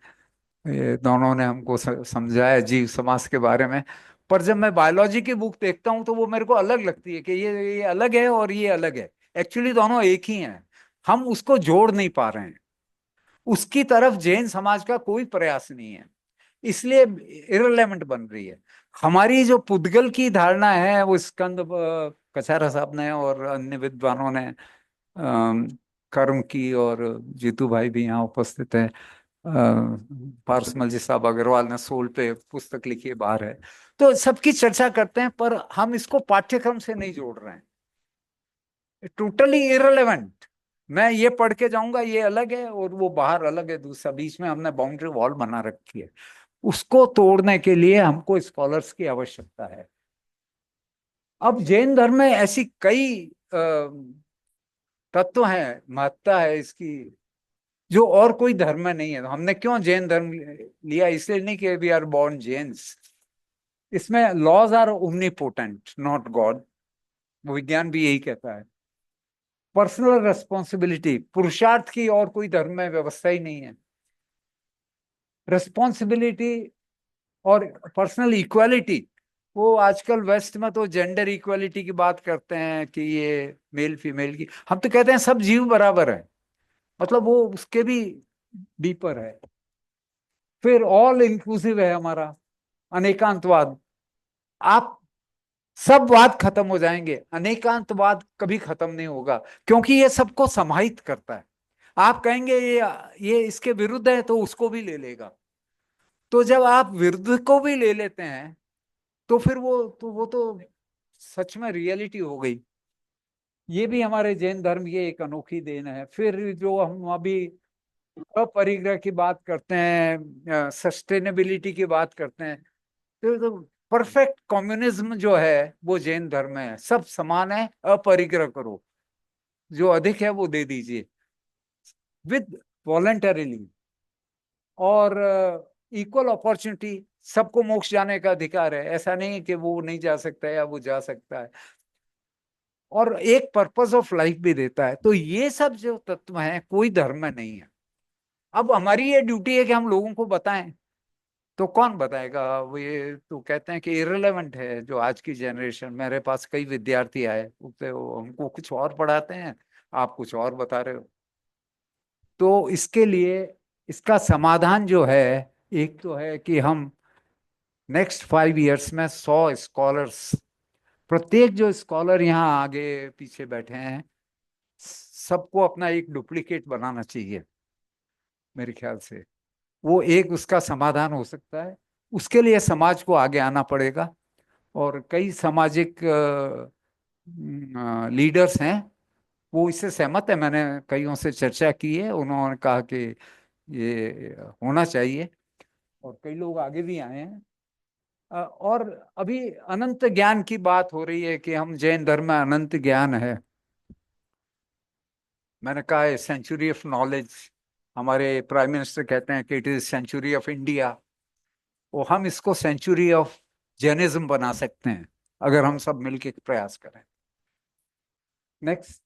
ये दोनों ने हमको समझाया जीव समाज के बारे में। पर जब मैं बायोलॉजी की बुक देखता हूँ तो वो मेरे को अलग लगती है कि ये अलग है और ये अलग है। एक्चुअली दोनों एक ही हैं, हम उसको जोड़ नहीं पा रहे हैं। उसकी तरफ जैन समाज का कोई प्रयास नहीं है, इसलिए इररिलेवेंट बन रही है। हमारी जो पुद्गल की धारणा है, वो स्कंद कछारा साहब ने और अन्य विद्वानों ने कर्म की, और जीतू भाई भी यहाँ उपस्थित है, पारसमल जी साहब अग्रवाल ने सोल पे पुस्तक लिखी है, बाहर है। तो सबकी चर्चा करते हैं, पर हम इसको पाठ्यक्रम से नहीं जोड़ रहे हैं। Totally irrelevant. मैं ये पढ़ के जाऊंगा ये अलग है और वो बाहर अलग है, दूसरा बीच में हमने बाउंड्री वॉल बना रखी है। उसको तोड़ने के लिए हमको स्कॉलर्स की आवश्यकता है। अब जैन धर्म में ऐसी कई तत्व हैं, महत्ता है इसकी, जो और कोई धर्म में नहीं है। तो हमने क्यों जैन धर्म लिया, इसलिए नहीं कि वी आर बॉर्न जैन्स। इसमें laws are omnipotent not god, विज्ञान भी यही कहता है। पर्सनल रेस्पॉन्सिबिलिटी, पुरुषार्थ की और कोई धर्म में व्यवस्था ही नहीं है। रेस्पॉन्सिबिलिटी और पर्सनल इक्वालिटी, वो आजकल वेस्ट में तो जेंडर इक्वालिटी की बात करते हैं कि ये मेल फीमेल की, हम तो कहते हैं सब जीव बराबर है, मतलब वो उसके भी डीपर है। फिर ऑल इंक्लूसिव है हमारा अनेकांतवाद। आप सब वाद खत्म हो जाएंगे, अनेकांतवाद कभी खत्म नहीं होगा, क्योंकि ये सबको समाहित करता है। आप कहेंगे ये इसके विरुद्ध है तो उसको भी ले लेगा। तो जब आप विरुद्ध को भी ले लेते हैं तो फिर वो तो सच में रियलिटी हो गई। ये भी हमारे जैन धर्म की एक अनोखी देन है। फिर जो हम अभी अपरिग्रह की बात करते हैं, सस्टेनेबिलिटी की बात करते हैं, तो परफेक्ट कम्युनिज्म जो है वो जैन धर्म है। सब समान है, अपरिग्रह करो, जो अधिक है वो दे दीजिए विद वॉलेंटरीली, और इक्वल अपॉर्चुनिटी। सबको मोक्ष जाने का अधिकार है, ऐसा नहीं कि वो नहीं जा सकता है या वो जा सकता है, और एक पर्पस ऑफ लाइफ भी देता है। तो ये सब जो तत्व हैं कोई धर्म में नहीं है। अब हमारी ये ड्यूटी है कि हम लोगों को बताएं। तो कौन बताएगा, वो ये तो कहते हैं कि इररिलेवेंट है। जो आज की जनरेशन, मेरे पास कई विद्यार्थी आए, उससे वो हमको कुछ और पढ़ाते हैं, आप कुछ और बता रहे हो। तो इसके लिए इसका समाधान जो है, एक तो है कि हम नेक्स्ट 5 इयर्स में 100 स्कॉलर्स, प्रत्येक जो स्कॉलर यहाँ आगे पीछे बैठे हैं, सबको अपना एक डुप्लीकेट बनाना चाहिए। मेरे ख्याल से वो एक उसका समाधान हो सकता है। उसके लिए समाज को आगे आना पड़ेगा, और कई सामाजिक लीडर्स हैं, वो इससे सहमत है। मैंने कईयों से चर्चा की है, उन्होंने कहा कि ये होना चाहिए, और कई लोग आगे भी आए हैं। और अभी अनंत ज्ञान की बात हो रही है कि हम जैन धर्म में अनंत ज्ञान है। मैंने कहा है सेंचुरी ऑफ नॉलेज, हमारे प्राइम मिनिस्टर कहते हैं कि it is century of India. वो हम इसको सेंचुरी ऑफ जैनिज्म बना सकते हैं अगर हम सब मिलकर प्रयास करें। नेक्स्ट।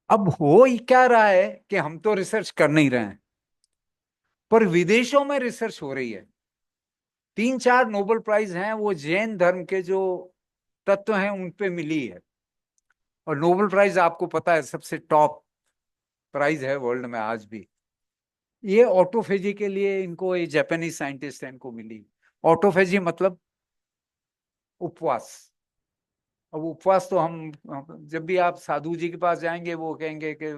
अब हो ही क्या रहा है कि हम तो रिसर्च कर नहीं रहे हैं, पर विदेशों में रिसर्च हो रही है। 3-4 नोबेल प्राइज हैं वो जैन धर्म के जो तत्व हैं उन पे मिली है। और नोबेल प्राइज आपको पता है सबसे टॉप प्राइज है वर्ल्ड में आज भी। ये ऑटोफेजी के लिए इनको, ये जापानीज साइंटिस्ट है, इनको मिली। ऑटोफेजी मतलब उपवास। अब उपवास तो जब भी आप साधु जी के पास जाएंगे वो कहेंगे कि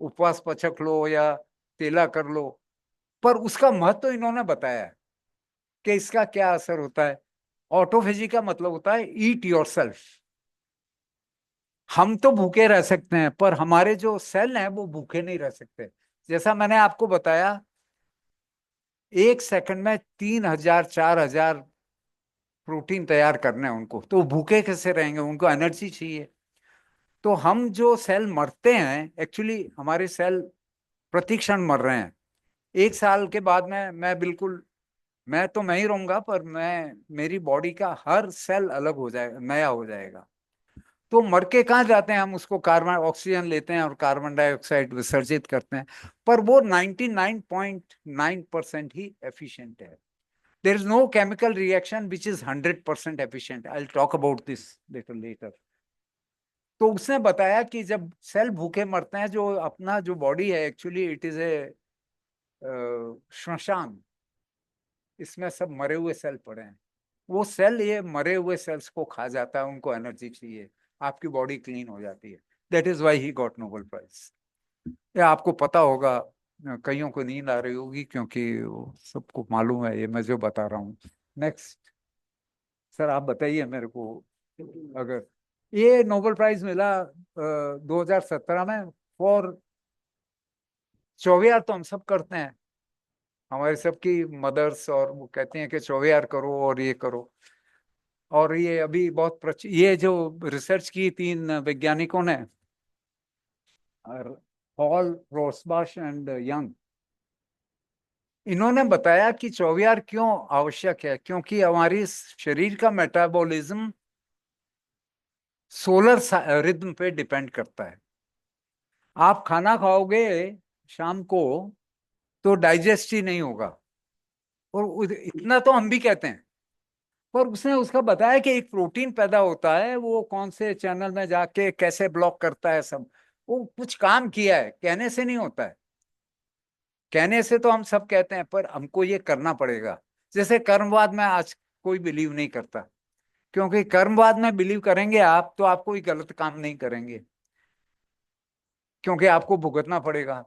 उपवास पचक लो या तेला कर लो, पर उसका महत्व तो इन्होंने बताया है कि इसका क्या असर होता है। ऑटोफेजी का मतलब होता है ईट योरसेल्फ। हम तो भूखे रह सकते हैं, पर हमारे जो सेल हैं वो भूखे नहीं रह सकते। जैसा मैंने आपको बताया, 1 सेकंड में 3,000-4,000 प्रोटीन तैयार करने हैं उनको, तो भूखे कैसे रहेंगे, उनको एनर्जी चाहिए। तो हम जो सेल मरते हैं, एक्चुअली हमारे सेल प्रतिक्षण मर रहे हैं। 1 साल के बाद में मैं बिल्कुल, मैं तो मैं ही रहूंगा, पर मेरी बॉडी का हर सेल अलग हो जाएगा, नया हो जाएगा। तो मर के कहाँ जाते हैं हम, उसको कार्बन ऑक्सीजन लेते हैं और कार्बन डाइऑक्साइड विसर्जित करते हैं, पर वो 99.9% ही एफिशिएंट है। There is no chemical reaction which is 100% efficient. I will talk about this little later. तो उसने बताया कि जब सेल भूखे मरते हैं, जो अपना जो बॉडी है एक्चुअली इट इज ए श्मशान, इसमें सब मरे हुए सेल पड़े हैं। वो सेल ये मरे हुए सेल्स को खा जाता है, उनको एनर्जी चाहिए, आपकी बॉडी क्लीन हो जाती है। That is why he got Nobel prize. ये आपको पता होगा, कईयों को नींद आ रही होगी क्योंकि वो सबको मालूम है ये मैं जो बता रहा हूँ। नेक्स्ट सर, आप बताइए मेरे को, अगर ये नोबेल प्राइज मिला 2017 में फॉर चौवियार, तो हम सब करते हैं, हमारे सबकी मदर्स, और वो कहते हैं कि चौवियार करो और ये करो। और ये अभी बहुत ये जो रिसर्च की 3 वैज्ञानिकों ने, हॉल, रोसबाश एंड यंग, इन्होंने बताया कि चौवियार क्यों आवश्यक है, क्योंकि हमारी शरीर का मेटाबॉलिज्म सोलर रिदम पे डिपेंड करता है। आप खाना खाओगे शाम को तो डाइजेस्ट ही नहीं होगा, और इतना तो हम भी कहते हैं, पर उसने उसका बताया कि एक प्रोटीन पैदा होता है, वो कौन से चैनल में जाके कैसे ब्लॉक करता है सब, वो कुछ काम किया है, कहने से नहीं होता है। कहने से तो हम सब कहते हैं, पर हमको ये करना पड़ेगा। जैसे कर्मवाद में आज कोई बिलीव नहीं करता, क्योंकि कर्मवाद में बिलीव करेंगे आप तो आप कोई गलत काम नहीं करेंगे, क्योंकि आपको भुगतना पड़ेगा,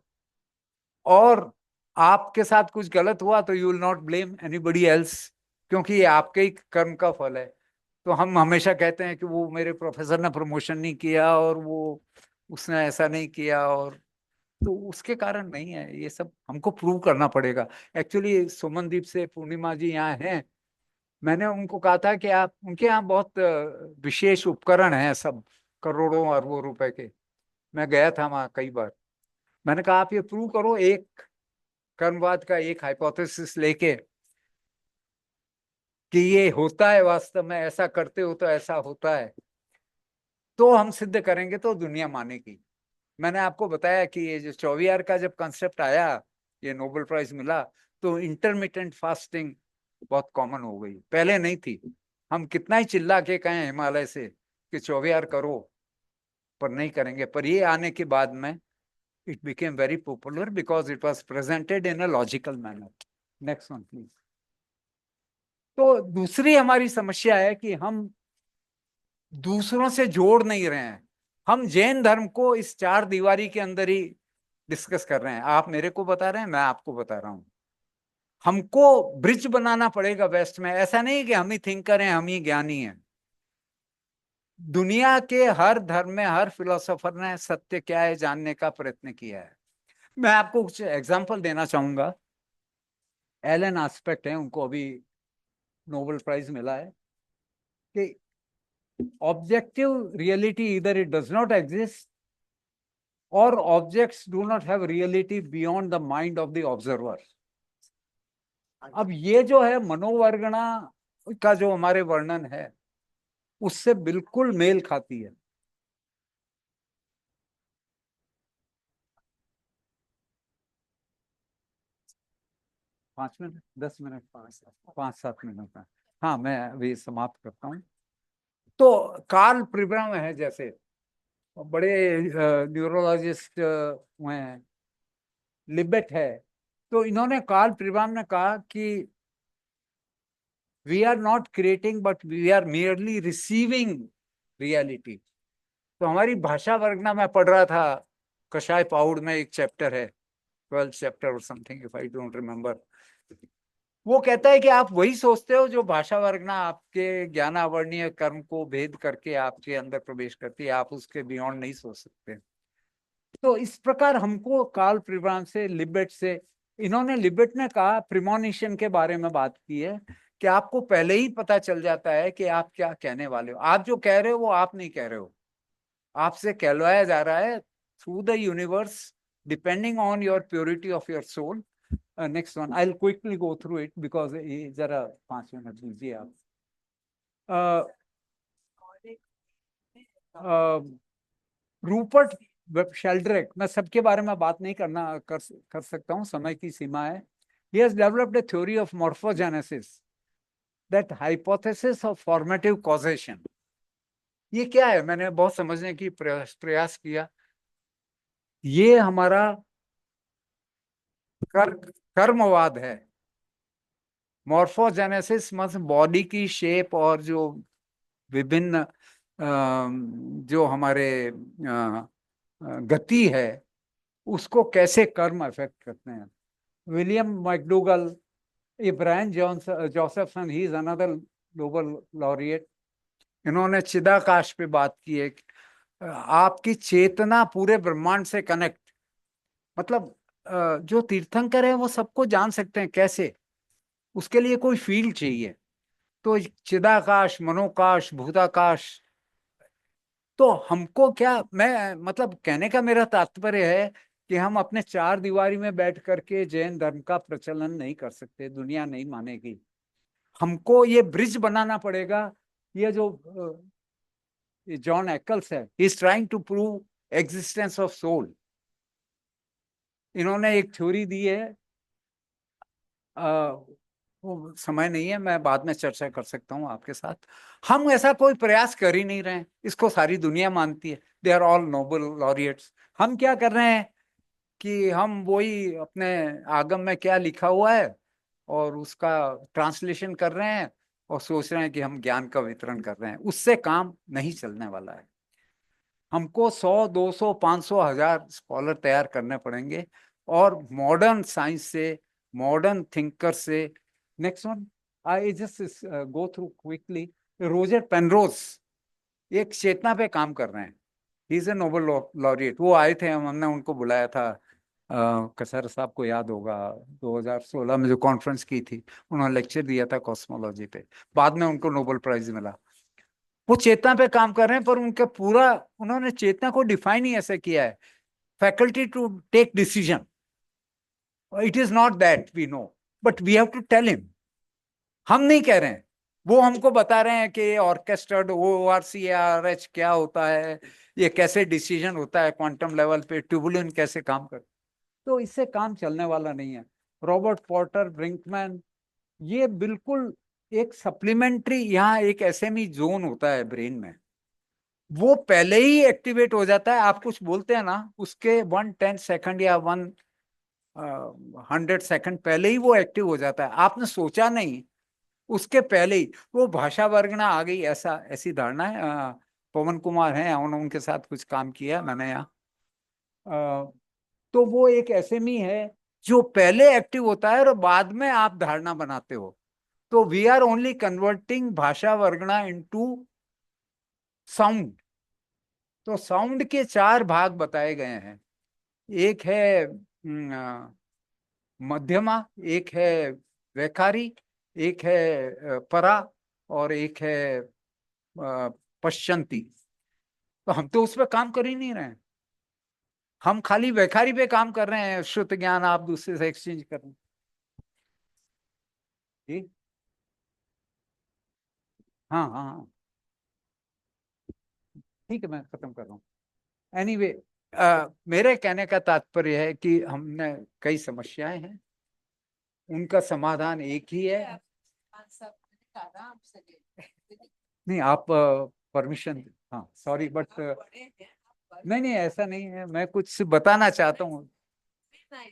और आपके साथ कुछ गलत हुआ तो you will not blame anybody else, क्योंकि ये आपके ही कर्म का फल है। तो हम हमेशा कहते हैं कि वो मेरे प्रोफेसर ने प्रमोशन नहीं किया, और वो उसने ऐसा नहीं किया, और तो उसके कारण नहीं है, ये सब हमको प्रूव करना पड़ेगा। एक्चुअली सुमनदीप से पूर्णिमा जी यहाँ हैं, मैंने उनको कहा था कि आप उनके यहाँ बहुत विशेष उपकरण हैं सब, करोड़ों अरबों रुपए के। मैं गया था वहाँ कई बार, मैंने कहा आप ये प्रूव करो, एक कर्मवाद का एक हाइपोथेसिस लेके कि ये होता है वास्तव में, ऐसा करते हो तो ऐसा होता है, तो हम सिद्ध करेंगे तो दुनिया मानेगी। मैंने आपको बताया कि ये जो 24 का जब कंसेप्ट आया, ये नोबेल प्राइज मिला, तो इंटरमिटेंट फास्टिंग बहुत कॉमन हो गई, पहले नहीं थी। हम कितना ही चिल्ला के कहें हिमालय से कि 24 करो, पर नहीं करेंगे, पर ये आने के बाद में it became very popular because it was presented in a logical manner. Next one please. तो दूसरी हमारी समस्या है कि हम दूसरों से जोड़ नहीं रहे हैं, हम जैन धर्म को इस 4 दीवारी के अंदर ही डिस्कस कर रहे हैं। आप मेरे को बता रहे हैं, मैं आपको बता रहा हूं। हमको ब्रिज बनाना पड़ेगा वेस्ट में, ऐसा नहीं कि हम ही थिंकर हैं, हम ही ज्ञानी हैं। दुनिया के हर धर्म में हर फिलोसोफर ने सत्य क्या है जानने का प्रयत्न किया है। मैं आपको कुछ एग्जांपल देना चाहूंगा। एलन आस्पेक्ट है, उनको अभी नोबेल प्राइज मिला है, कि ऑब्जेक्टिव रियलिटी इधर इट डज नॉट एग्जिस्ट, और objects do not have reality beyond the mind of the observer. अब ये जो है मनोवर्गणा का जो हमारे वर्णन है, उससे बिल्कुल मेल खाती है। 5 मिनट, 10 मिनट, 5-7 मिनट में, हाँ मैं अभी समाप्त करता हूँ। तो कार्ल प्रिब्राम है जैसे, बड़े न्यूरोलॉजिस्ट हुए हैं, लिबेट है, तो इन्होंने कार्ल प्रिब्राम ने कहा कि we are not creating but we are merely receiving reality. तो हमारी भाषा वर्गना मैं पढ़ रहा था, कषाय पाउड में एक चैप्टर है, 12th चैप्टर और something, if I don't remember. वो कहता है कि आप वही सोचते हो जो भाषा वर्गना आपके ज्ञानावर्णीय कर्म को भेद करके आपके अंदर प्रवेश करती है, आप उसके बियॉन्ड नहीं सोच सकते। तो इस प्रकार हमको कार्ल प्रिब्राम से, लिबेट से, इन्होंने, लिबेट ने कहा, प्रिमोनिशन के बारे में बात की है, कि आपको पहले ही पता चल जाता है कि आप क्या कहने वाले हो, आप जो कह रहे हो वो आप नहीं कह रहे हो, आपसे कहलवाया जा रहा है through the universe, depending on your purity of your soul. Next one, I will quickly go through it because ये जरा 5 मिनट दीजिए आप। रूपर्ट शेल्ड्रिक, मैं सबके बारे में बात नहीं कर सकता हूँ, समय की सीमा है। He has developed a theory of morphogenesis, that hypothesis of formative causation. ये क्या है? मैंने बहुत समझने की प्रयास किया। ये हमारा कर, कर्मवाद है। मॉर्फोजेनेसिस मतलब बॉडी की शेप और जो विभिन्न जो हमारे गति है, उसको कैसे कर्म अफेक्ट करते हैं। William McDougall, Ibrahim Josephson, he is another Nobel laureate. इन्होंने चिदाकाश पे बात की है। आपकी चेतना पूरे ब्रह्मांड से कनेक्ट, मतलब जो तीर्थंकर है वो सबको जान सकते हैं कैसे, उसके लिए कोई फील्ड चाहिए। तो चिदाकाश, मनोकाश, भूताकाश। तो हमको क्या, मैं मतलब कहने का मेरा तात्पर्य है कि हम अपने चार दीवारी में बैठ करके जैन धर्म का प्रचलन नहीं कर सकते, दुनिया नहीं मानेगी। हमको ये ब्रिज बनाना पड़ेगा। ये जो जॉन एक्कल्स है, he is trying to prove existence of soul. इन्होंने एक थ्योरी दी है, वो समय नहीं है, मैं बाद में चर्चा कर सकता हूँ आपके साथ। हम ऐसा कोई प्रयास कर ही नहीं रहे हैं, इसको सारी दुनिया मानती है। They are all Nobel laureates. हम क्या कर रहे हैं कि हम वही अपने आगम में क्या लिखा हुआ है और उसका ट्रांसलेशन कर रहे हैं और सोच रहे हैं कि हम ज्ञान का वितरण कर रहे हैं। उससे काम नहीं चलने वाला है। हमको 100, 200, 500, 1000 स्कॉलर तैयार करने पड़ेंगे, और मॉडर्न साइंस से, मॉडर्न थिंकर से। Next one, I just go through quickly. Roger Penrose एक चेतना पे काम कर रहे हैं। ही इज ए नोबेल लॉरिएट। वो आए थे, हमने उनको बुलाया था। कसार साहब को याद होगा, 2016 में जो कॉन्फ्रेंस की थी, उन्होंने लेक्चर दिया था कॉस्मोलॉजी पे। बाद में उनको नोबेल प्राइज मिला। वो चेतना पे काम कर रहे हैं, पर उनका पूरा, उन्होंने चेतना को डिफाइन ही ऐसे किया है, faculty to take decision. It is not that we know, but we have to tell him. हम नहीं कह रहे हैं, वो हमको बता रहे हैं कि ऑर्केस्ट्राड ORCARH क्या होता है, ये कैसे डिसीजन होता है क्वांटम लेवल पे, ट्यूबुलिन कैसे काम करता है। तो इससे काम चलने वाला नहीं है। रॉबर्ट पॉटर, ब्रिंकमैन, ये बिल्कुल एक सप्लीमेंट्री, यहाँ एक SME जोन होता है ब्रेन में, वो पहले ही एक्टिवेट हो जाता है। आप कुछ बोलते हैं ना, उसके 1/10 सेकंड या 1/100 सेकंड पहले ही वो एक्टिव हो जाता है। आपने सोचा नहीं, उसके पहले ही वो भाषा वर्गना आ गई, ऐसा ऐसी धारणा है। पवन कुमार हैं, उनके साथ कुछ काम किया है मैंने यहाँ। तो वो एक SME है जो पहले एक्टिव होता है और बाद में आप धारणा बनाते हो। तो वी आर ओनली कन्वर्टिंग भाषा वर्गना इनटू साउंड। तो साउंड के 4 भाग बताए गए हैं। एक है मध्यमा, एक है वैखारी, एक है परा, और एक है पश्चंती। तो हम तो उस पर काम कर ही नहीं रहे हैं। हम खाली वैखारी पे काम कर रहे हैं, शुद्ध ज्ञान आप दूसरे से एक्सचेंज कर रहे हैं। जी हाँ हाँ हाँ, ठीक है, मैं खत्म कर रहा हूँ। एनीवे, मेरे कहने का तात्पर्य है कि हमने कई समस्याएं हैं, उनका समाधान एक ही है। नहीं, आप परमिशन, हाँ सॉरी, बट नहीं नहीं, ऐसा नहीं है, मैं कुछ बताना चाहता हूँ।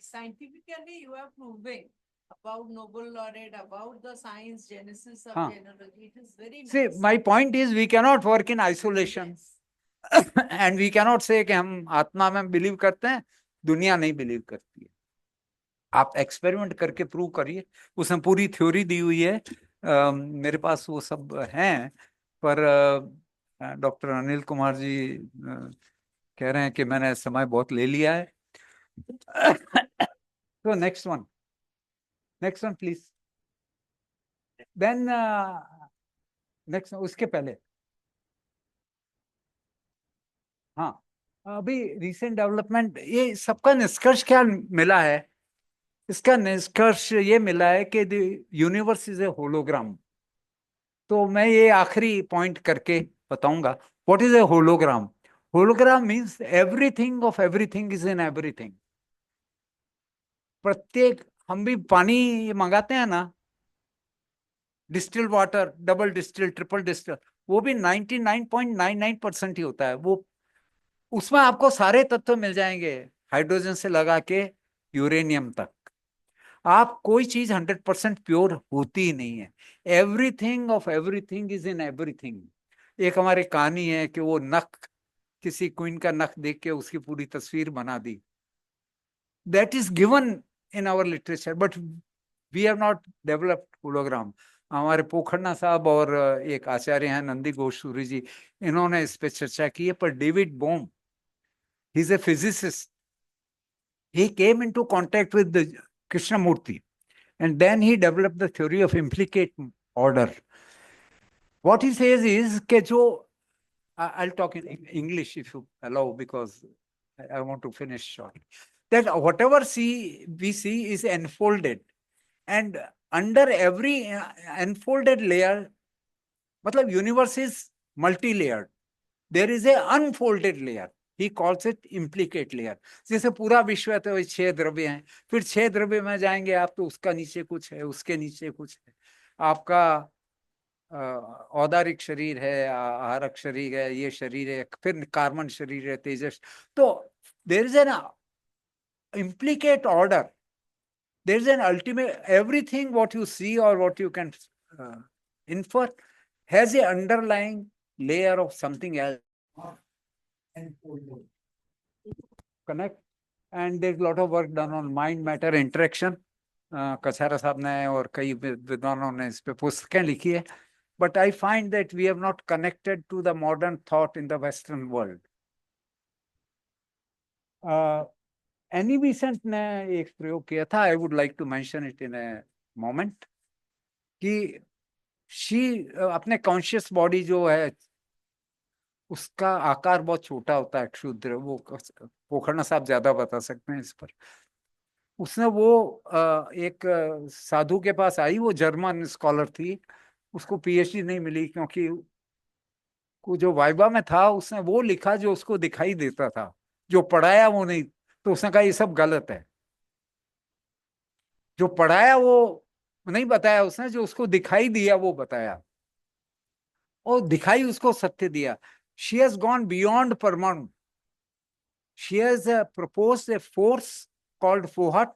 Scientifically, you are proving about Nobel laureate, about the science genesis of हाँ, genealogy. It is very see, nice. my point is we cannot work in isolation and we cannot say कि हम आत्मा में बिलीव करते हैं, दुनिया नहीं बिलीव करती है। आप एक्सपेरिमेंट करके प्रूव करिए। उसमें पूरी थ्योरी दी हुई है। मेरे पास वो सब हैं, पर डॉक्टर अनिल कुमार जी कह रहे हैं कि मैंने समय बहुत ले लिया है। तो next one please. Then next, उसके पहले, हाँ, अभी रिसेंट डेवलपमेंट, ये सबका निष्कर्ष क्या मिला है? इसका निष्कर्ष ये मिला है कि यूनिवर्स इज ए होलोग्राम। तो मैं ये आखिरी पॉइंट करके बताऊंगा। What is a hologram? Hologram means everything of everything is in everything. प्रत्येक, हम भी पानी मंगाते हैं ना, distil water, double distil, triple distil, वो भी 99.99% ही होता है वो। उसमें आपको सारे तत्व मिल जाएंगे, हाइड्रोजन से लगा के यूरेनियम तक। आप कोई चीज 100% प्योर होती ही नहीं है। Everything of everything is in everything. एक हमारी कहानी है कि वो नख, किसी क्वीन का नख देख के उसकी पूरी तस्वीर बना दी। That is given in our literature, but we have not developed hologram. हमारे पोखरना साहब और एक आचार्य हैं नंदी घोष-सूरी जी, इन्होंने इस पे चर्चा की है। पर David Bohm, he is a physicist, he came into contact with the Krishnamurti, and then he developed the theory of implicate order. What he says is कि जो, I'll talk in English if you allow, because I want to finish shortly. That whatever we see is enfolded, and under every enfolded layer, मतलब universe is multi-layered. There is a unfolded layer. He calls it implicate layer. जैसे पूरा विश्व है तो ये 6 द्रव्य हैं, फिर 6 द्रव्य में जाएंगे आप तो उसका नीचे कुछ है, उसके नीचे कुछ है। आपका औदारिक शरीर है, आहारक शरीर है, ये शरीर है, फिर कार्बन शरीर है, तेजस। तो there is an implicate order. There is an ultimate, everything what you see or what you can infer has a underlying layer of something else. Connect, and there's a lot of work done on mind matter interaction. कछारा साहब ने और कई विद्वानों ने इस पे पुस्तकें लिखी है, but I find that we have not connected to the modern thought in the Western world. Annie Besant ने एक प्रयोग किया था, I would like to mention it in a moment, कि शी अपने कॉन्शियस बॉडी जो है उसका आकार बहुत छोटा होता है, क्षुद्र। वो पोखरना साहब ज्यादा बता सकते हैं इस पर। उसने वो एक साधु के पास आई, वो जर्मन स्कॉलर थी, उसको पीएचडी नहीं मिली क्योंकि वो जो वाइवा में था उसने वो लिखा जो उसको दिखाई देता था, जो पढ़ाया वो नहीं। तो उसने कहा ये सब गलत है, जो पढ़ाया वो नहीं बताया उसने, जो उसको दिखाई दिया वो बताया, और दिखाई उसको सत्य दिया। शी हैज गॉन बियॉन्ड परमाणु। She has proposed a force called Fohat,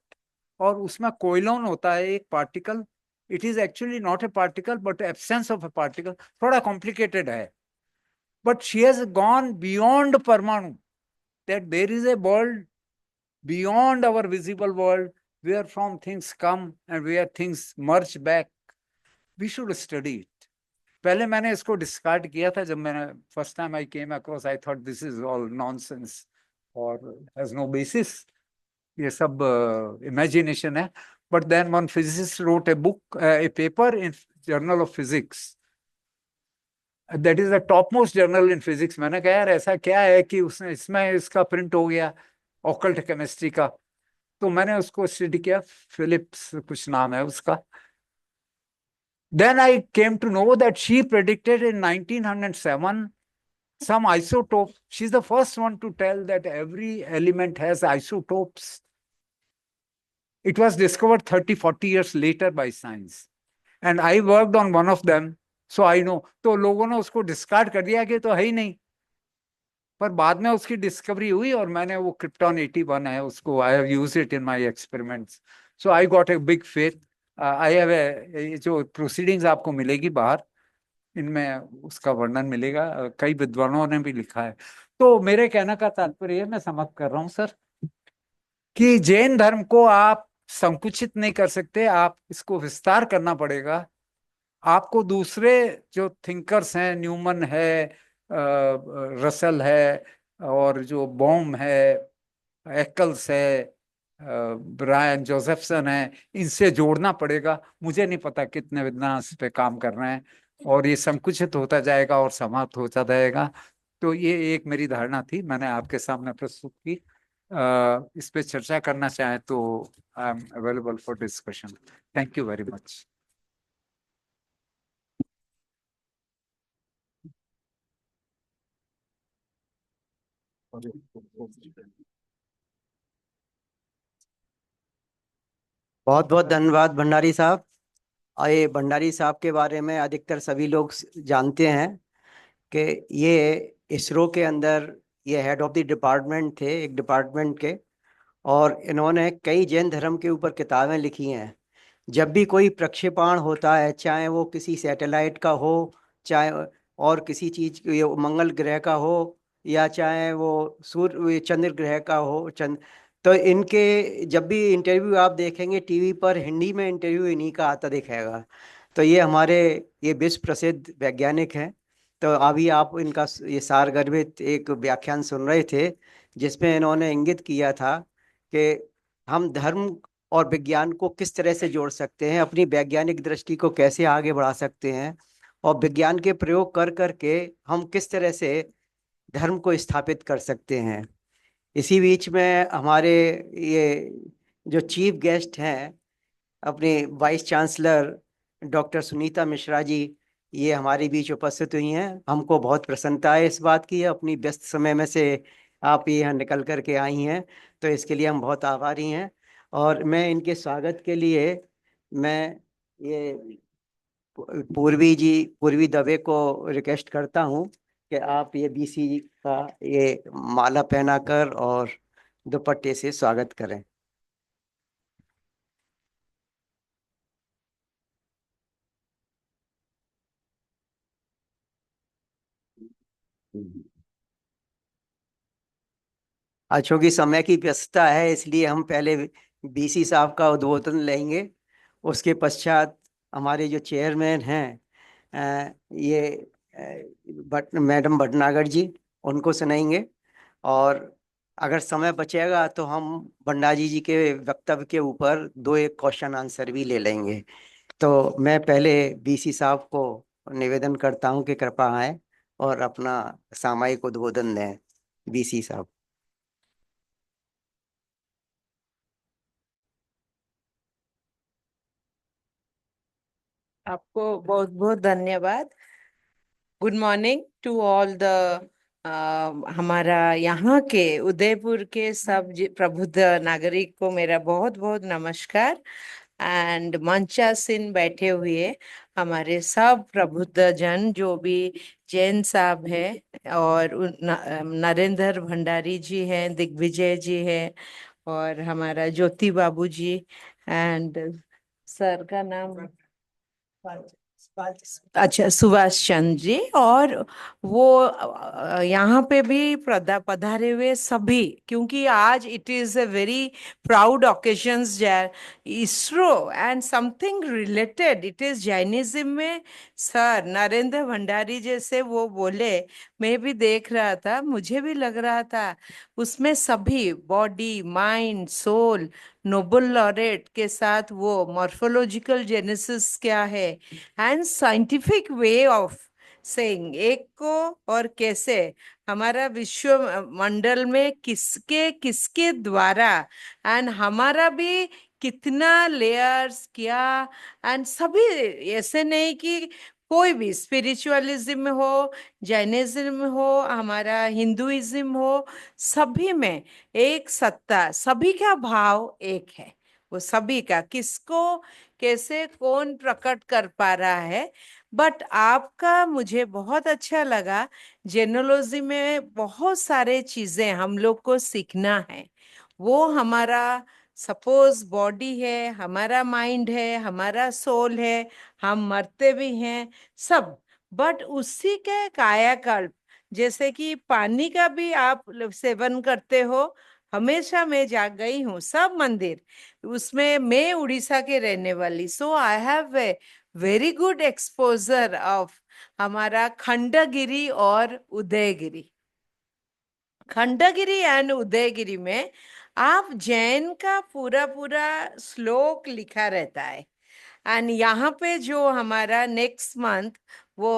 और उसमें कोइलोन होता है एक particle. It is actually not a particle but absence of a particle, थोड़ा कॉम्प्लिकेटेड है। But she has gone beyond परमाणु, that there is a world beyond our visible world, where from things come and where things merge back. We should study it. पहले मैंने इसको डिस्कार्ड किया था जब मैंने first time I came across, I thought this is all nonsense और हैज नो बेसिस, ये सब इमेजिनेशन है। But then one physicist wrote a book, a paper in journal of physics, that is the top most journal in physics. मैंने कहा यार ऐसा क्या है कि उसने इसमें इसका प्रिंट हो गया ऑकल्ट केमिस्ट्री का। तो मैंने उसको स्टडी किया, फिलिप्स कुछ नाम है उसका। Then I came to know that she predicted in 1907 some isotope. She's the first one to tell that every element has isotopes. It was discovered 30, 40 years later by science. And I worked on one of them, so I know. तो लोगों ने उसको डिस्कार्ड कर दिया कि तो है ही नहीं, पर बाद में उसकी डिस्कवरी हुई और मैंने वो क्रिप्टॉन 81 है उसको, I have used it in my experiments, so I got a big faith. I have ए, जो प्रोसीडिंग्स आपको मिलेगी बाहर, इनमें उसका वर्णन मिलेगा, कई विद्वानों ने भी लिखा है। तो मेरे कहने का तात्पर्य, मैं समाप्त कर रहा हूँ सर, कि जैन धर्म को आप संकुचित नहीं कर सकते, आप इसको विस्तार करना पड़ेगा। आपको दूसरे जो थिंकर्स हैं, न्यूमन है, रसल है, और जो बॉम है, एक्कल्स है, ब्रायन जोसेफसन है, इनसे जोड़ना पड़ेगा। मुझे नहीं पता कितने विद्वान इस पे काम कर रहे हैं, और ये संकुचित होता जाएगा और समाप्त होता जाएगा। तो ये एक मेरी धारणा थी, मैंने आपके सामने प्रस्तुत की। इस पे चर्चा करना चाहे तो I am available for discussion. Thank you very much. बहुत बहुत धन्यवाद भंडारी साहब। और ये भंडारी साहब के बारे में अधिकतर सभी लोग जानते हैं कि ये इसरो के अंदर ये हेड ऑफ द डिपार्टमेंट थे, एक डिपार्टमेंट के। और इन्होंने कई जैन धर्म के ऊपर किताबें लिखी हैं। जब भी कोई प्रक्षेपण होता है, चाहे वो किसी सैटेलाइट का हो, चाहे और किसी चीज ये मंगल ग्रह का हो, या चाहे वो सूर्य चंद्र ग्रह का हो, चंद्र, तो इनके जब भी इंटरव्यू आप देखेंगे टीवी पर, हिंदी में इंटरव्यू इन्हीं का आता दिखेगा। तो ये हमारे ये विश्व प्रसिद्ध वैज्ञानिक हैं। तो अभी आप इनका ये सारगर्भित एक व्याख्यान सुन रहे थे, जिसमें इन्होंने इंगित किया था कि हम धर्म और विज्ञान को किस तरह से जोड़ सकते हैं, अपनी वैज्ञानिक दृष्टि को कैसे आगे बढ़ा सकते हैं, और विज्ञान के प्रयोग कर करके हम किस तरह से धर्म को स्थापित कर सकते हैं। इसी बीच में हमारे ये जो चीफ गेस्ट हैं, अपने vice chancellor doctor Sunita Mishra ji, ये हमारे बीच उपस्थित हुई हैं। हमको बहुत प्रसन्नता है इस बात की, अपनी व्यस्त समय में से आप यहाँ निकल करके आई हैं, तो इसके लिए हम बहुत आभारी हैं। और मैं इनके स्वागत के लिए मैं ये पूर्वी दवे को रिक्वेस्ट करता हूँ कि आप ये बीसी का ये माला पहनाकर और दुपट्टे से स्वागत करें। चूंकि समय की व्यस्तता है, इसलिए हम पहले बीसी साहब का उद्बोधन लेंगे। उसके पश्चात हमारे जो चेयरमैन हैं, ये मैडम भटनागर जी, उनको सुनाएंगे। और अगर समय बचेगा तो हम भंडारी जी के वक्तव्य के ऊपर दो एक क्वेश्चन आंसर भी ले लेंगे। तो मैं पहले बीसी साहब को निवेदन करता हूं कि कृपा आए और अपना सामयिक उद्बोधन दें। बीसी साहब। आपको बहुत बहुत धन्यवाद। Good morning to all the हमारा यहाँ के उदयपुर के सब प्रबुद्ध नागरिक को मेरा बहुत बहुत नमस्कार। एंड मंचासीन बैठे हुए हमारे सब प्रबुद्ध जन, जो भी जैन साहब है, और नरेंद्र भंडारी जी हैं, दिग्विजय जी हैं, और हमारा ज्योति बाबू जी, एंड सर का नाम अच्छा सुभाष चंद्र जी, और वो यहाँ पे भी पधारे हुए सभी, क्योंकि आज it is a very proud occasions ISRO and something related, it is Jainism में। सर नरेंद्र भंडारी जैसे वो बोले, मैं भी देख रहा था, मुझे भी लग रहा था उसमें सभी body mind soul Nobel laureate के साथ वो मॉर्फोलॉजिकल जेनेसिस क्या है and scientific way of saying एक को, और कैसे हमारा विश्व मंडल में किसके किसके द्वारा, एंड हमारा भी कितना लेयर्स क्या, एंड सभी, ऐसे नहीं कि कोई भी स्पिरिचुअलिज्म में हो, जैनिज्म में हो, हमारा हिंदुइज्म हो, सभी में एक सत्ता, सभी का भाव एक है। वो सभी का किसको कैसे कौन प्रकट कर पा रहा है। बट आपका मुझे बहुत अच्छा लगा। जेनोलॉजी में बहुत सारे चीजें हम लोग को सीखना है। वो हमारा सपोज बॉडी है, हमारा माइंड है, हमारा सोल है, हम मरते भी हैं सब, बट उसी के कायाकल्प, जैसे कि पानी का भी आप सेवन करते हो। हमेशा मैं जा गई हूँ सब मंदिर, उसमें मैं उड़ीसा के रहने वाली, so I have a very good exposure of हमारा खंडगिरी और उदयगिरी। खंडगिरी एंड उदयगिरी में आप जैन का पूरा पूरा श्लोक लिखा रहता है। एंड यहाँ पे जो हमारा नेक्स्ट मंथ वो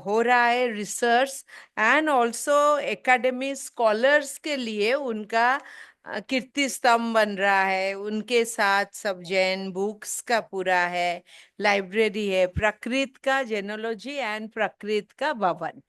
हो रहा है research and also academy scholars के लिए उनका कीर्ति स्तंभ बन रहा है, उनके साथ सब जैन बुक्स का पूरा है, लाइब्रेरी है, प्रकृत का जेनोलॉजी एंड प्रकृत का भवन।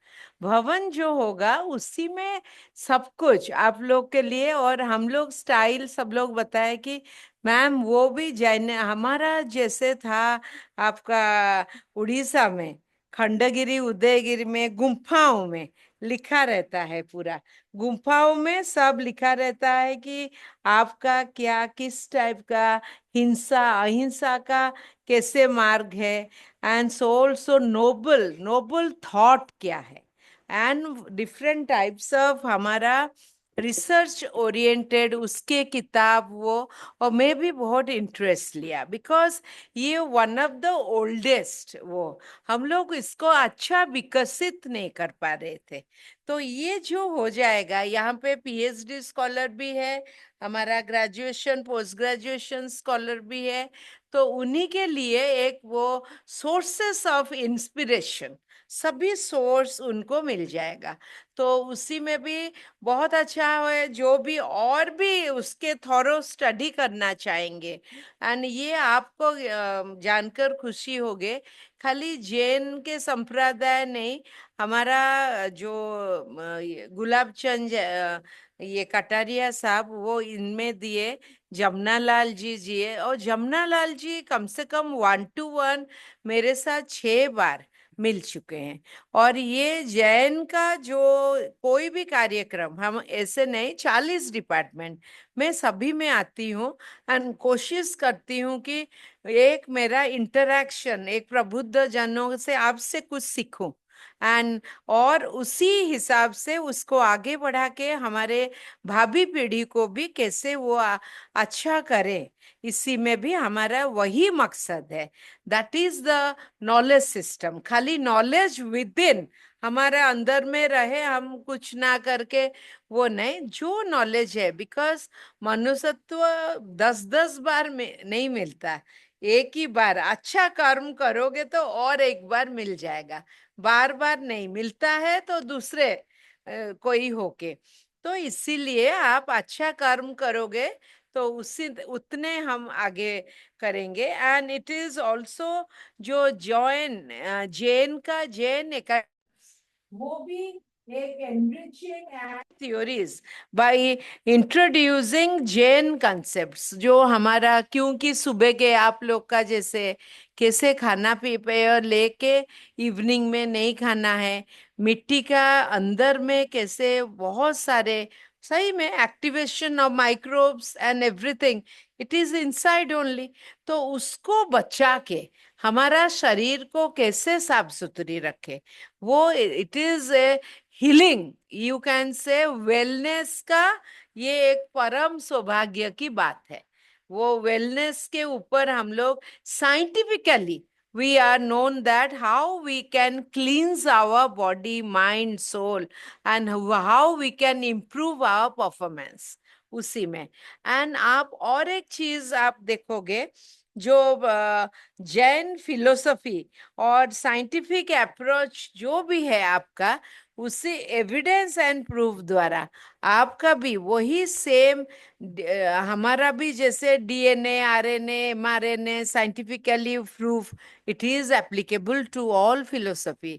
भवन जो होगा उसी में सब कुछ आप लोग के लिए, और हम लोग स्टाइल सब लोग बताए कि मैम वो भी जैन हमारा जैसे था आपका उड़ीसा में खंडगिरी उदयगिरी में गुम्फाओं में लिखा रहता है, पूरा गुम्फाओं में सब लिखा रहता है कि आपका क्या किस टाइप का हिंसा अहिंसा का कैसे मार्ग है, and so also Nobel Nobel thought क्या है, एंड डिफरेंट टाइप्स ऑफ हमारा रिसर्च ओरिएंटेड उसके किताब वो। और मैं भी बहुत इंटरेस्ट लिया बिकॉज ये वन ऑफ द ओल्डेस्ट वो, हम लोग इसको अच्छा विकसित नहीं कर पा रहे थे। तो ये जो हो जाएगा, यहाँ पे पीएचडी स्कॉलर भी है, हमारा ग्रेजुएशन पोस्ट ग्रेजुएशन स्कॉलर भी है, तो उन्हीं के लिए एक वो सोर्सेस ऑफ इंस्पिरेशन सभी सोर्स उनको मिल जाएगा। तो उसी में भी बहुत अच्छा है, जो भी और भी उसके थॉरो स्टडी करना चाहेंगे, एंड ये आपको जानकर खुशी होगे, खाली जैन के संप्रदाय नहीं, हमारा जो ये गुलाब चंद ये कटारिया साहब वो इनमें दिए, जमनालाल जी जिए, और जमनालाल जी कम से कम 1 to 1 मेरे साथ 6 बार मिल चुके हैं। और ये जैन का जो कोई भी कार्यक्रम, हम ऐसे नहीं 40 डिपार्टमेंट मैं सभी में आती हूँ, एंड कोशिश करती हूँ कि एक मेरा इंटरेक्शन एक प्रबुद्ध जनों से आपसे कुछ सीखूं, एंड और उसी हिसाब से उसको आगे बढ़ा के हमारे भावी पीढ़ी को भी कैसे वो अच्छा करे, इसी में भी हमारा वही मकसद है। That is the knowledge system, खाली नॉलेज विद इन हमारे अंदर में रहे, हम कुछ ना करके वो नहीं, जो नॉलेज है, बिकॉज मनुष्यत्व 10-10 बार में नहीं मिलता, एक ही बार अच्छा कर्म करोगे तो और एक बार मिल जाएगा, बार बार नहीं मिलता है तो दूसरे कोई होके। तो इसीलिए आप अच्छा कर्म करोगे तो उसी उतने हम आगे करेंगे। एंड इट इज ऑल्सो जो जैन का जैन वो भी एक enriching theories by introducing Jain concepts, जो हमारा क्योंकि सुबह के आप लोग का जैसे कैसे खाना पी और लेके इवनिंग में नहीं खाना है, मिट्टी का अंदर में कैसे बहुत सारे सही में activation of microbes and everything, it is inside only. तो उसको बचा के हमारा शरीर को कैसे साफ सुथरी रखे, वो it is a healing, you can say wellness का ये एक परम सौभाग्य की बात है। वो वेलनेस के ऊपर हम लोग scientifically we are known that how we can cleanse our body mind soul and how we can improve our performance उसी में। एंड आप और एक चीज आप देखोगे, जो जैन फिलोसफी और साइंटिफिक अप्रोच जो भी है आपका, उसी एविडेंस एंड प्रूफ द्वारा आपका भी वही सेम, हमारा भी जैसे DNA RNA mRNA scientifically proof, it is applicable to all philosophy.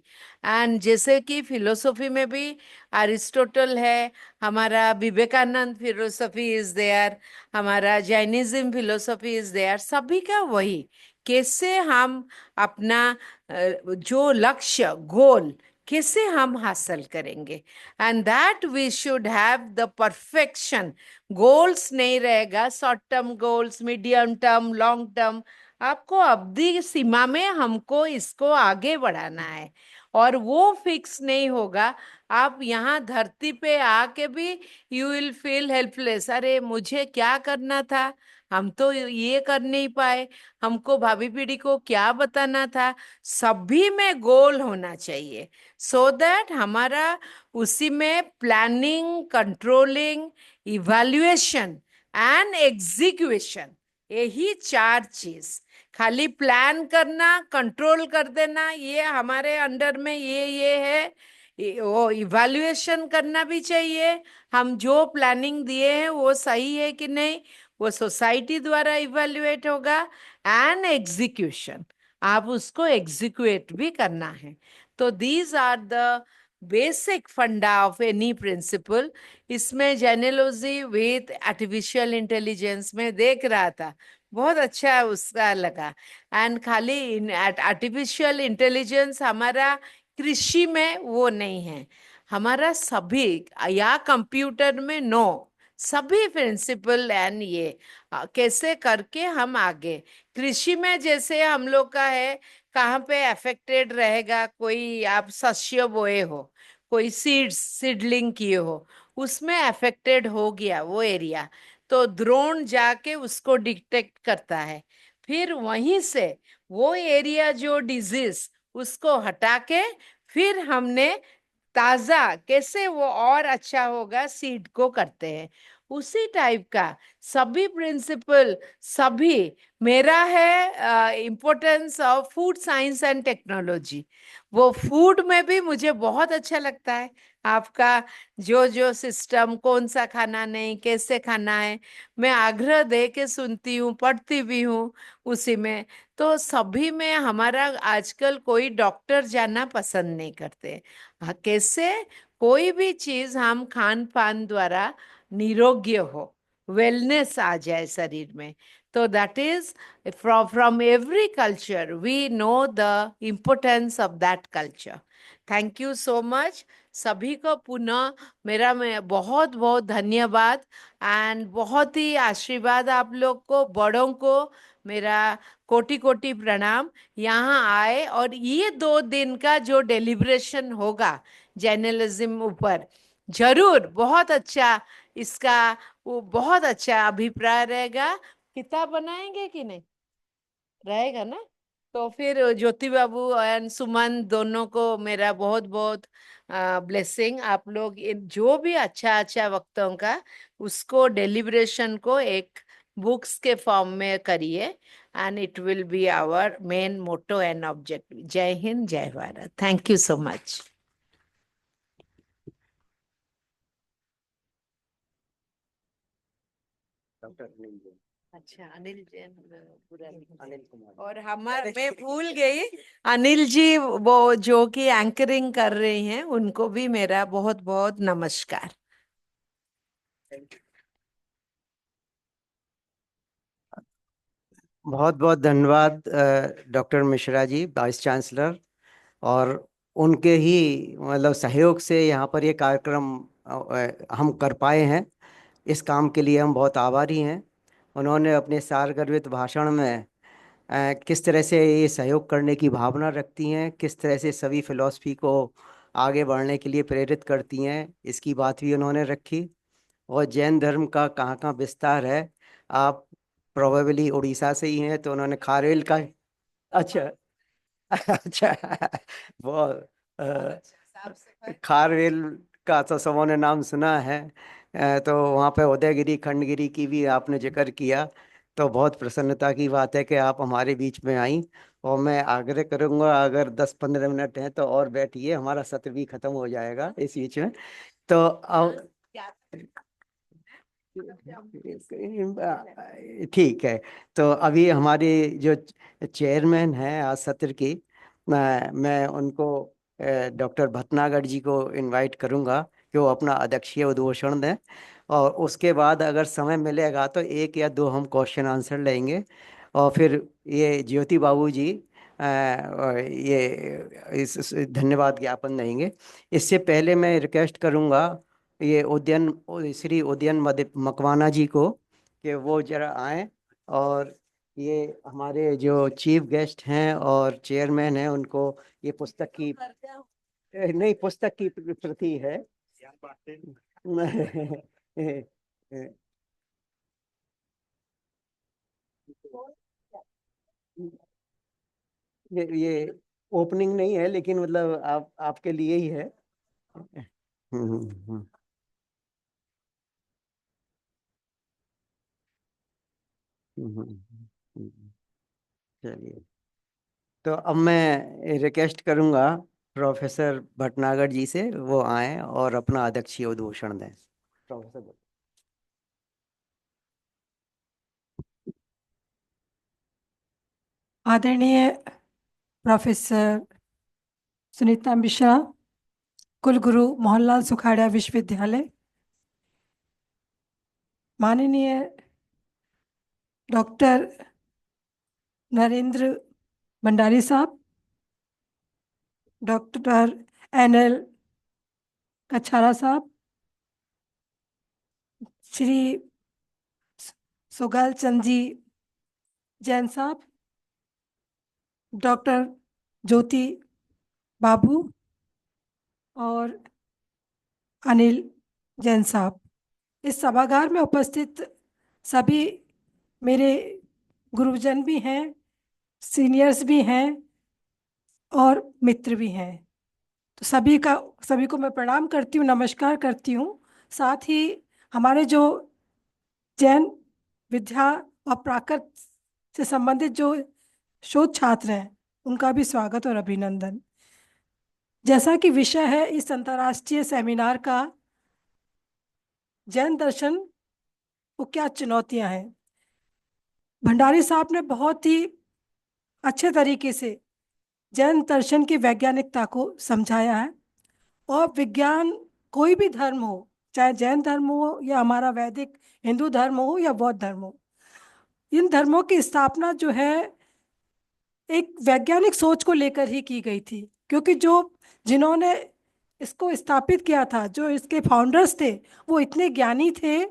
And जैसे कि फिलोसफी में भी अरिस्टोटल है, हमारा विवेकानंद फिलोसफी इज देयर, हमारा जैनिज्म फिलोसफी इज देयर, सभी का वही कैसे हम अपना जो लक्ष्य गोल कैसे हम हासिल करेंगे, and that we should have the perfection. Goals नहीं रहेगा, short term goals, medium term, long term, आपको अवधि सीमा में हमको इसको आगे बढ़ाना है, और वो फिक्स नहीं होगा। आप यहाँ धरती पे आके भी यू विल फील हेल्पलेस, अरे मुझे क्या करना था, हम तो ये कर नहीं पाए, हमको भावी पीढ़ी को क्या बताना था। सभी में गोल होना चाहिए, सो दैट हमारा उसी में planning, controlling, evaluation and execution, यही 4 चीज, खाली प्लान करना कंट्रोल कर देना ये हमारे अंडर में ये है, वो इवैल्यूएशन करना भी चाहिए, हम जो प्लानिंग दिए हैं वो सही है कि नहीं, वो सोसाइटी द्वारा इवैल्यूएट होगा। एंड एग्जीक्यूशन, आप उसको एग्जीक्यूट भी करना है। तो दीज आर द बेसिक फंडा ऑफ एनी प्रिंसिपल। इसमें जेनेलॉजी विथ आर्टिफिशियल इंटेलिजेंस में देख रहा था, बहुत अच्छा उसका लगा। एंड खाली आर्टिफिशियल इंटेलिजेंस हमारा कृषि में वो नहीं है, हमारा सभी, या कंप्यूटर में नो, सभी प्रिंसिपल एंड ये कैसे करके हम आगे। कृषि में जैसे हम लोग का है, कहाँ पे अफेक्टेड रहेगा, कोई आप शस्य बोए हो, कोई सीडलिंग किए हो, उसमें अफेक्टेड हो गया वो एरिया, तो ड्रोन जाके उसको डिटेक्ट करता है, फिर वहीं से वो एरिया जो डिजीज उसको हटा के फिर हमने ताजा कैसे वो और अच्छा होगा सीड को करते हैं। उसी टाइप का सभी प्रिंसिपल, सभी मेरा है importance of food science and technology, वो फूड में भी मुझे बहुत अच्छा लगता है। आपका जो जो सिस्टम, कौन सा खाना नहीं, कैसे खाना है, मैं आग्रह दे के सुनती हूँ, पढ़ती भी हूँ उसी में। तो सभी में हमारा आजकल कोई डॉक्टर जाना पसंद नहीं करते। हाँ, कैसे कोई भी चीज हम खान पान द्वारा निरोग्य हो, वेलनेस आ जाए शरीर में। तो that is from every culture we know the importance of that culture. Thank you so much. सभी को पुनः मेरा मैं बहुत बहुत धन्यवाद, एंड बहुत ही आशीर्वाद आप लोग को, बड़ों को मेरा कोटि कोटि प्रणाम। यहाँ आए और ये 2 दिन का जो डेलिब्रेशन होगा जर्नलिज्म ऊपर, जरूर बहुत अच्छा इसका, वो बहुत अच्छा अभिप्राय रहेगा। किताब बनाएंगे कि नहीं, रहेगा ना? तो फिर ज्योति बाबू एंड सुमन दोनों को मेरा बहुत बहुत ब्लेसिंग। आप लोग जो भी अच्छा अच्छा वक्तों का उसको डेलिब्रेशन को एक बुक्स के फॉर्म में करिए, and it will be our main motto and objective. जय हिंद, जय Bharat. Thank you so much. Doctor Anil Jain. अच्छा, अनिल जैन पूरा लिखा है। अनिल कुमार। और हमारे, मैं भूल गई, अनिल जी वो जो कि एंकरिंग कर रही हैं, उनको भी मेरा बहुत बहुत नमस्कार। बहुत बहुत धन्यवाद doctor Mishra ji, vice chancellor, और उनके ही मतलब सहयोग से यहाँ पर ये कार्यक्रम हम कर पाए हैं। इस काम के लिए हम बहुत आभारी हैं। उन्होंने अपने सारगर्भित भाषण में किस तरह से ये सहयोग करने की भावना रखती हैं, किस तरह से सभी फिलॉसफी को आगे बढ़ने के लिए प्रेरित करती हैं, इसकी बात भी उन्होंने रखी। और जैन धर्म का कहाँ कहाँ विस्तार है, आप प्रोबेबली उड़ीसा से ही हैं, तो उन्होंने खारवेल का। अच्छा। अच्छा। वो खारवेल का तो सबों ने नाम सुना है। तो वहाँ पे उदयगिरी खंडगिरी की भी आपने जिक्र किया, तो बहुत प्रसन्नता की बात है कि आप हमारे बीच में आई। और मैं आग्रह करूँगा, अगर 10-15 मिनट हैं तो और बैठिए, हमारा सत्र भी खत्म हो जाएगा इस बीच में। तो अब ठीक है। तो अभी हमारे जो चेयरमैन हैं आज सत्र की, मैं उनको डॉक्टर भटनागर जी को इनवाइट करूंगा कि वो अपना अध्यक्षीय उद्घोषण दें, और उसके बाद अगर समय मिलेगा तो 1 या 2 हम क्वेश्चन आंसर लेंगे, और फिर ये ज्योति बाबू जी और ये धन्यवाद ज्ञापन देंगे। इससे पहले मैं रिक्वेस्ट करूंगा ये श्री उदयन मकवाना जी को कि वो जरा आए, और ये हमारे जो चीफ गेस्ट हैं और चेयरमैन हैं उनको ये पुस्तक की नहीं, पुस्तक की प्रति है। ये ओपनिंग नहीं है, लेकिन मतलब आप आपके लिए ही है। हम्म। हम्म, हम्म, चलिए। तो अब मैं रिक्वेस्ट करूंगा प्रोफेसर भटनागर जी से वो आए और अपना अध्यक्षीय उद्घोषण दें। प्रोफेसर आदरणीय प्रोफेसर सुनीता मिश्रा, कुलगुरु मोहनलाल सुखाड़िया विश्वविद्यालय, माननीय डॉक्टर नरेंद्र भंडारी साहब, डॉक्टर NL कछारा साहब, श्री सुगाल चंद जी जैन साहब, डॉक्टर ज्योति बाबू और अनिल जैन साहब, इस सभागार में उपस्थित सभी मेरे गुरुजन भी हैं, सीनियर्स भी हैं और मित्र भी हैं। तो सभी को मैं प्रणाम करती हूँ, नमस्कार करती हूँ। साथ ही हमारे जो जैन विद्या और प्राकृत से संबंधित जो शोध छात्र हैं उनका भी स्वागत और अभिनंदन। जैसा कि विषय है इस अंतर्राष्ट्रीय सेमिनार का, जैन दर्शन को क्या चुनौतियां हैं, भंडारी साहब ने बहुत ही अच्छे तरीके से जैन दर्शन की वैज्ञानिकता को समझाया है। और विज्ञान, कोई भी धर्म हो, चाहे जैन धर्म हो या हमारा वैदिक हिंदू धर्म हो या बौद्ध धर्म हो, इन धर्मों की स्थापना जो है एक वैज्ञानिक सोच को लेकर ही की गई थी। क्योंकि जिन्होंने इसको स्थापित किया था, जो इसके फाउंडर्स थे, वो इतने ज्ञानी थे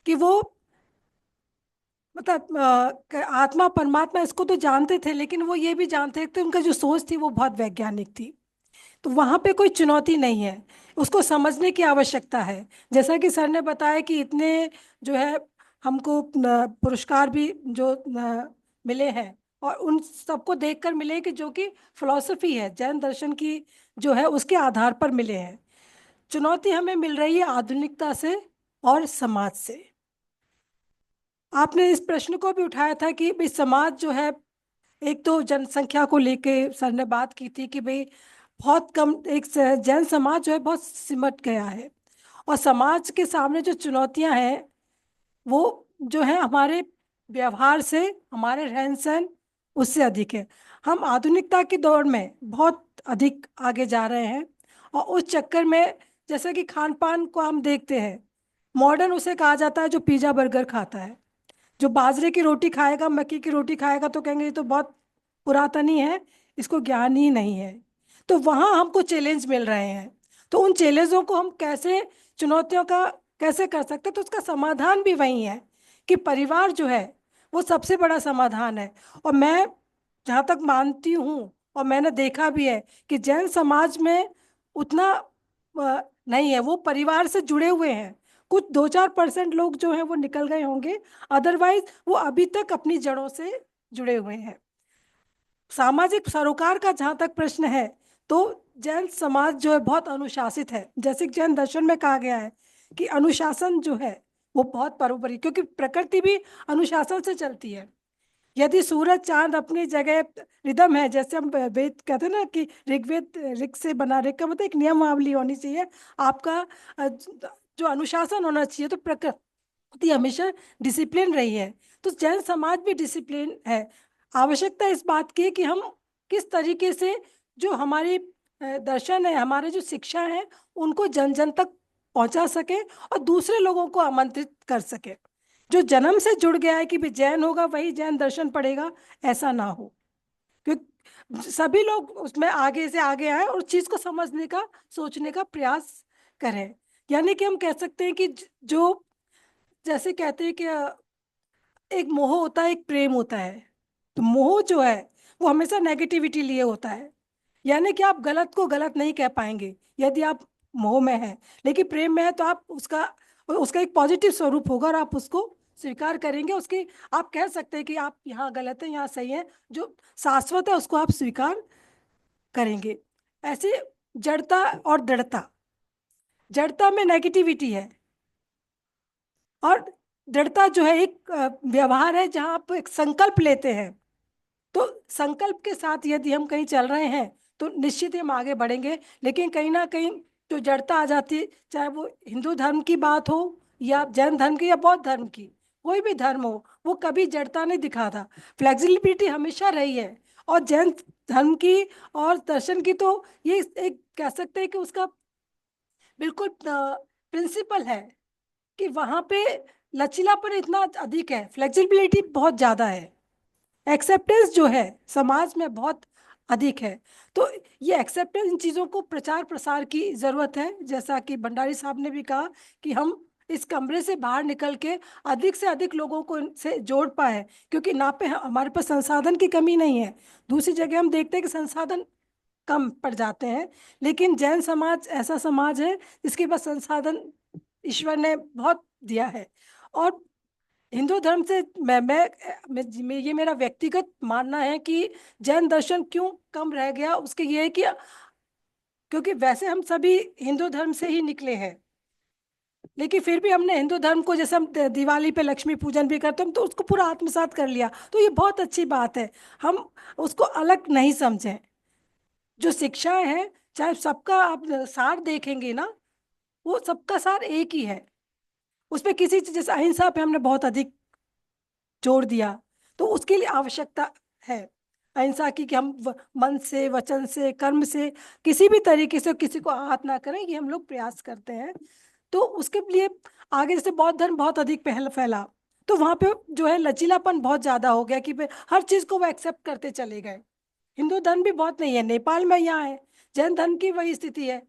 कि वो मतलब आत्मा परमात्मा इसको तो जानते थे, लेकिन वो ये भी जानते थे, उनका जो सोच थी वो बहुत वैज्ञानिक थी। तो वहाँ पे कोई चुनौती नहीं है, उसको समझने की आवश्यकता है। जैसा कि सर ने बताया कि इतने जो है हमको पुरस्कार भी जो मिले हैं, और उन सबको देखकर मिले कि जो कि फिलॉसफी है जैन दर्शन की जो है उसके आधार पर मिले हैं। चुनौती हमें मिल रही है आधुनिकता से और समाज से। आपने इस प्रश्न को भी उठाया था कि भाई समाज जो है, एक तो जनसंख्या को लेके सर ने बात की थी कि भाई बहुत कम, एक जैन समाज जो है बहुत सिमट गया है, और समाज के सामने जो चुनौतियां हैं वो जो है हमारे व्यवहार से, हमारे रहन सहन उससे अधिक है। हम आधुनिकता की दौड़ में बहुत अधिक आगे जा रहे हैं, और उस चक्कर में जैसे कि खान पान को हम देखते हैं, मॉडर्न उसे कहा जाता है जो पिज़्ज़ा बर्गर खाता है। जो बाजरे की रोटी खाएगा, मक्की की रोटी खाएगा, तो कहेंगे ये तो बहुत पुरातनी है, इसको ज्ञान ही नहीं है। तो वहाँ हमको चैलेंज मिल रहे हैं। तो उन चैलेंजों को हम कैसे, चुनौतियों का कैसे कर सकते हैं, तो उसका समाधान भी वही है कि परिवार जो है वो सबसे बड़ा समाधान है। और मैं जहाँ तक मानती हूँ, और मैंने देखा भी है कि जैन समाज में उतना नहीं है, वो परिवार से जुड़े हुए हैं। कुछ 2-4% लोग जो हैं वो निकल गए होंगे, अदरवाइज वो अभी तक अपनी जड़ों से जुड़े हुए हैं। सामाजिक सरोकार का जहाँ तक प्रश्न है, तो जैन समाज जो है बहुत अनुशासित है। जैसे कि जैन दर्शन में कहा गया है कि अनुशासन जो है वो बहुत परोपरी, क्योंकि प्रकृति भी अनुशासन से चलती है। यदि सूरज चांद अपनी जगह रिदम है, जैसे हम वेद कहते हैं ना कि ऋग्वेद, ऋग से बना, ऋग का मतलब एक नियमावली होनी चाहिए आपका, जो अनुशासन होना चाहिए। तो प्रकृति हमेशा डिसिप्लिन रही है, तो जैन समाज भी डिसिप्लिन है। आवश्यकता इस बात की है कि हम किस तरीके से जो हमारी दर्शन है, हमारे जो शिक्षा है, उनको जन जन तक पहुंचा सके और दूसरे लोगों को आमंत्रित कर सके। जो जन्म से जुड़ गया है कि भी जैन होगा वही जैन दर्शन पढ़ेगा, ऐसा ना हो। क्योंकि सभी लोग उसमें आगे से आगे आए और चीज को समझने का, सोचने का प्रयास करें। यानी कि हम कह सकते हैं कि जो, जैसे कहते हैं कि एक मोह होता है, एक प्रेम होता है। तो मोह जो है वो हमेशा नेगेटिविटी लिए होता है, यानी कि आप गलत को गलत नहीं कह पाएंगे यदि आप मोह में हैं। लेकिन प्रेम में है तो आप उसका उसका एक पॉजिटिव स्वरूप होगा और आप उसको स्वीकार करेंगे। उसकी आप कह सकते हैं कि आप यहाँ गलत है, यहाँ सही है, जो शाश्वत है उसको आप स्वीकार करेंगे। ऐसे जड़ता और दृढ़ता, जड़ता में नेगेटिविटी है, और दृढ़ता जो है एक व्यवहार है जहाँ आप एक संकल्प लेते हैं। तो संकल्प के साथ यदि हम कहीं चल रहे हैं तो निश्चित ही हम आगे बढ़ेंगे। लेकिन कहीं ना कहीं जो जड़ता आ जाती है, चाहे वो हिंदू धर्म की बात हो या जैन धर्म की या बौद्ध धर्म की, कोई भी धर्म हो, वो कभी जड़ता नहीं दिखाता, फ्लेक्सिबिलिटी हमेशा रही है। और जैन धर्म की और दर्शन की तो ये एक कह सकते हैं कि उसका बिल्कुल प्रिंसिपल है कि वहां पे लचीलापन इतना अधिक है, फ्लेक्सिबिलिटी बहुत ज्यादा है, एक्सेप्टेंस जो है समाज में बहुत अधिक है। तो ये एक्सेप्टेंस, इन चीज़ों को प्रचार प्रसार की ज़रूरत है। जैसा कि भंडारी साहब ने भी कहा कि हम इस कमरे से बाहर निकल के अधिक से अधिक लोगों को इनसे जोड़ पाए, क्योंकि ना पे हमारे पास संसाधन की कमी नहीं है। दूसरी जगह हम देखते हैं कि संसाधन कम पड़ जाते हैं, लेकिन जैन समाज ऐसा समाज है जिसके पास संसाधन ईश्वर ने बहुत दिया है। और हिंदू धर्म से ये मेरा व्यक्तिगत मानना है कि जैन दर्शन क्यों कम रह गया, उसके ये है कि क्योंकि वैसे हम सभी हिंदू धर्म से ही निकले हैं, लेकिन फिर भी हमने हिंदू धर्म को, जैसे हम दिवाली पे लक्ष्मी पूजन भी करते हैं, तो उसको पूरा आत्मसात कर लिया। तो ये बहुत अच्छी बात है, हम उसको अलग नहीं समझें। जो शिक्षाएं हैं, चाहे सबका आप सार देखेंगे ना, वो सबका सार एक ही है। उसमें किसी चीज, जैसे अहिंसा पे हमने बहुत अधिक जोड़ दिया, तो उसके लिए आवश्यकता है अहिंसा की, कि हम मन से, वचन से, कर्म से किसी भी तरीके से किसी को आहत ना करें, ये हम लोग प्रयास करते हैं। तो उसके लिए आगे जैसे बौद्ध धर्म बहुत अधिक पहल फैला, तो वहां पे जो है लचीलापन बहुत ज्यादा हो गया कि हर चीज को वो एक्सेप्ट करते चले गए। हिंदू धर्म भी बहुत नहीं है, नेपाल में यहाँ है, जैन धर्म की वही स्थिति है।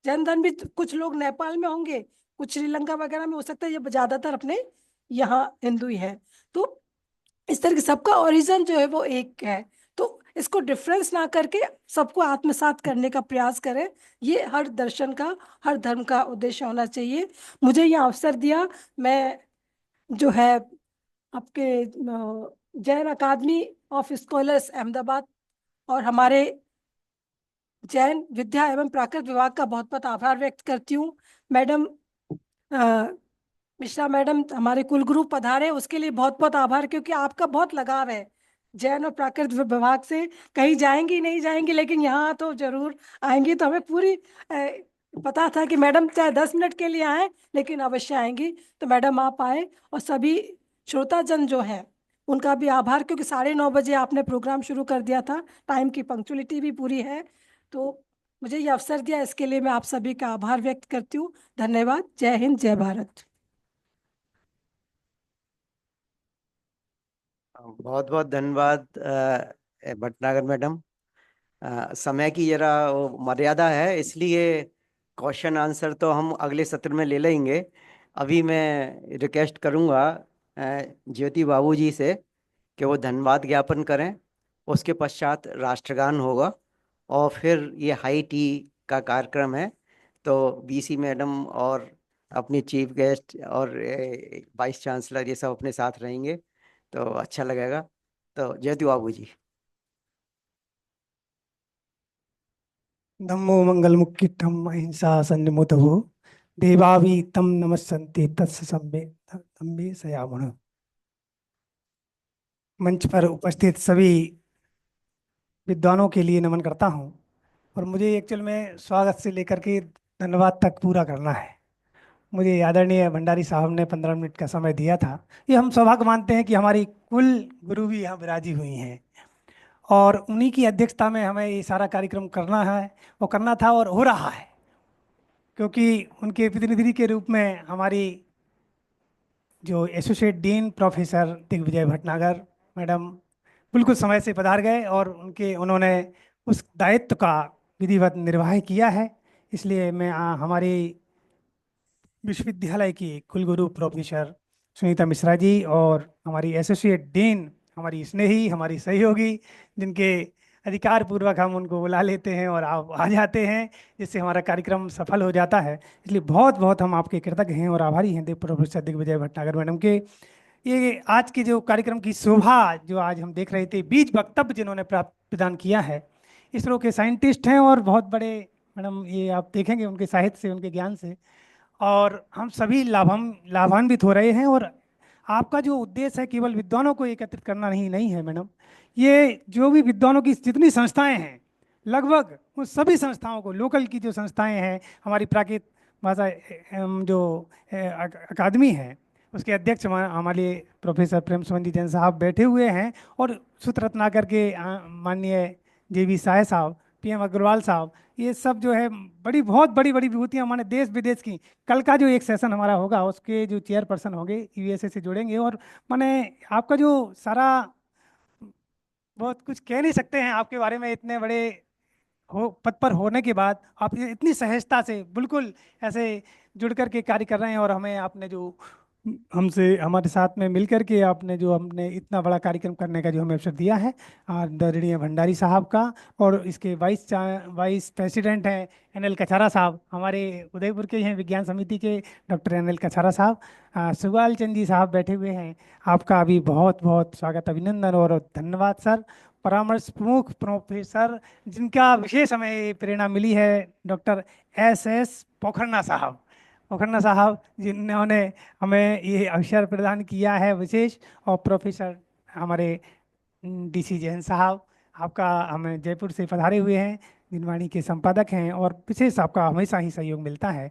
जैन धर्म भी कुछ लोग नेपाल में होंगे, कुछ श्रीलंका वगैरह में हो सकता है, ये ज्यादातर अपने यहाँ हिंदू ही है। तो इस तरह के सबका ओरिजिन जो है वो एक है, तो इसको डिफरेंस ना करके सबको आत्मसात करने का प्रयास करें, ये हर दर्शन का, हर धर्म का उद्देश्य होना चाहिए। मुझे ये अवसर दिया, मैं जो है आपके जैन अकादमी ऑफ स्कॉलर्स अहमदाबाद और हमारे जैन विद्या एवं प्राकृत विभाग का बहुत बहुत आभार व्यक्त करती हूँ। मैडम मिश्रा मैडम हमारे कुलगुरु पधारे, उसके लिए बहुत बहुत आभार, क्योंकि आपका बहुत लगाव है जैन और प्राकृत विभाग से। कहीं जाएंगी नहीं जाएंगी, लेकिन यहाँ तो जरूर आएंगी। तो हमें पूरी पता था कि मैडम चाहे 10 मिनट के लिए आए, लेकिन अवश्य आएंगी। तो मैडम आप आए, और सभी श्रोताजन जो हैं उनका भी आभार, क्योंकि 9:30 बजे आपने प्रोग्राम शुरू कर दिया था, टाइम की पंक्चुअलिटी भी पूरी है। तो मुझे ये अवसर दिया, इसके लिए मैं आप सभी का आभार व्यक्त करती हूँ। धन्यवाद। जय हिंद, जय भारत। बहुत बहुत धन्यवाद भटनागर मैडम। समय की जरा वो मर्यादा है, इसलिए क्वेश्चन आंसर तो हम अगले सत्र में ले लेंगे। अभी मैं रिक्वेस्ट करूंगा ज्योति बाबू जी से कि वो धन्यवाद ज्ञापन करें। उसके पश्चात राष्ट्रगान होगा और फिर ये हाई टी का कार्यक्रम है। तो बीसी मैडम और अपनी चीफ गेस्ट और वाइस चांसलर ये सब अपने साथ रहेंगे, तो अच्छा लगेगा। तो ज्योति बाबू जी। धम्मो मंगलमुक्किटम अहिंसा सन्निमुतः देवावि तम नमस्सन्ते तस्य सम्मे सयामः। मंच पर उपस्थित सभी विद्वानों के लिए नमन करता हूं, और मुझे एक्चुअल में स्वागत से लेकर के धन्यवाद तक पूरा करना है। मुझे आदरणीय भंडारी साहब ने 15 मिनट का समय दिया था। ये हम सौभाग्य मानते हैं कि हमारी कुल गुरु भी यहाँ विराजी हुई हैं, और उन्हीं की अध्यक्षता में हमें ये सारा कार्यक्रम करना है, वो करना था और हो रहा है, क्योंकि उनके प्रतिनिधि के रूप में हमारी जो associate dean professor Digvijay Bhatnagar madam बिल्कुल समय से पधार गए, और उन्होंने उस दायित्व का विधिवत निर्वाह किया है। इसलिए मैं हमारी विश्वविद्यालय की कुलगुरु प्रोफेसर सुनीता मिश्रा जी और हमारी एसोसिएट डीन, हमारी स्नेही, हमारी सहयोगी, जिनके अधिकार पूर्वक हम उनको बुला लेते हैं और आप आ जाते हैं, जिससे हमारा कार्यक्रम सफल हो जाता है। इसलिए बहुत बहुत हम आपके कृतज्ञ हैं और आभारी हैं प्रोफेसर दिग्विजय भटनागर मैडम के। ये आज के जो कार्यक्रम की शोभा जो आज हम देख रहे थे, बीज वक्तव्य जिन्होंने प्रदान किया है, इसरो के साइंटिस्ट हैं और बहुत बड़े मैडम, ये आप देखेंगे उनके साहित्य से, उनके ज्ञान से, और हम सभी लाभान्वित हो रहे हैं। और आपका जो उद्देश्य है केवल विद्वानों को एकत्रित करना नहीं है मैडम, ये जो भी विद्वानों की जितनी संस्थाएं हैं, लगभग उन सभी संस्थाओं को, लोकल की जो संस्थाएं हैं, हमारी प्राकृत भाषा जो अकादमी है, उसके अध्यक्ष हमारे प्रोफेसर प्रेम सुमन जी जैन साहब बैठे हुए हैं, और सूत्र रत्नाकर के माननीय JV साय साहब, PM अग्रवाल साहब, ये सब जो है बड़ी बहुत बड़ी बड़ी विभूतियां हमारे देश विदेश की। कल का जो एक सेशन हमारा होगा उसके जो चेयरपर्सन होंगे USA से जुड़ेंगे, और माने आपका जो सारा, बहुत कुछ कह नहीं सकते हैं आपके बारे में, इतने बड़े हो पद पर होने के बाद आप ये इतनी सहजता से बिल्कुल ऐसे जुड़ करके कार्य कर रहे हैं, और हमें आपने जो हमसे हमारे साथ में मिल करके आपने जो हमने इतना बड़ा कार्यक्रम करने का जो हमें अवसर दिया है, आदरणीय भंडारी साहब का, और इसके वाइस प्रेसिडेंट हैं NL कछारा साहब, हमारे उदयपुर के हैं विज्ञान समिति के डॉक्टर NL कछारा साहब, सुगाल चंद जी साहब बैठे हुए हैं, आपका भी बहुत बहुत स्वागत, अभिनंदन और धन्यवाद सर। परामर्श प्रमुख प्रोफेसर जिनका विशेष हमें प्रेरणा मिली है, डॉक्टर SS पोखरना साहब, पोखरना साहब जिन्होंने हमें ये अवसर प्रदान किया है विशेष, और प्रोफेसर हमारे DC जैन साहब, आपका हमें जयपुर से पधारे हुए हैं, दिनवाणी के संपादक हैं, और विशेष आपका हमेशा ही सहयोग मिलता है।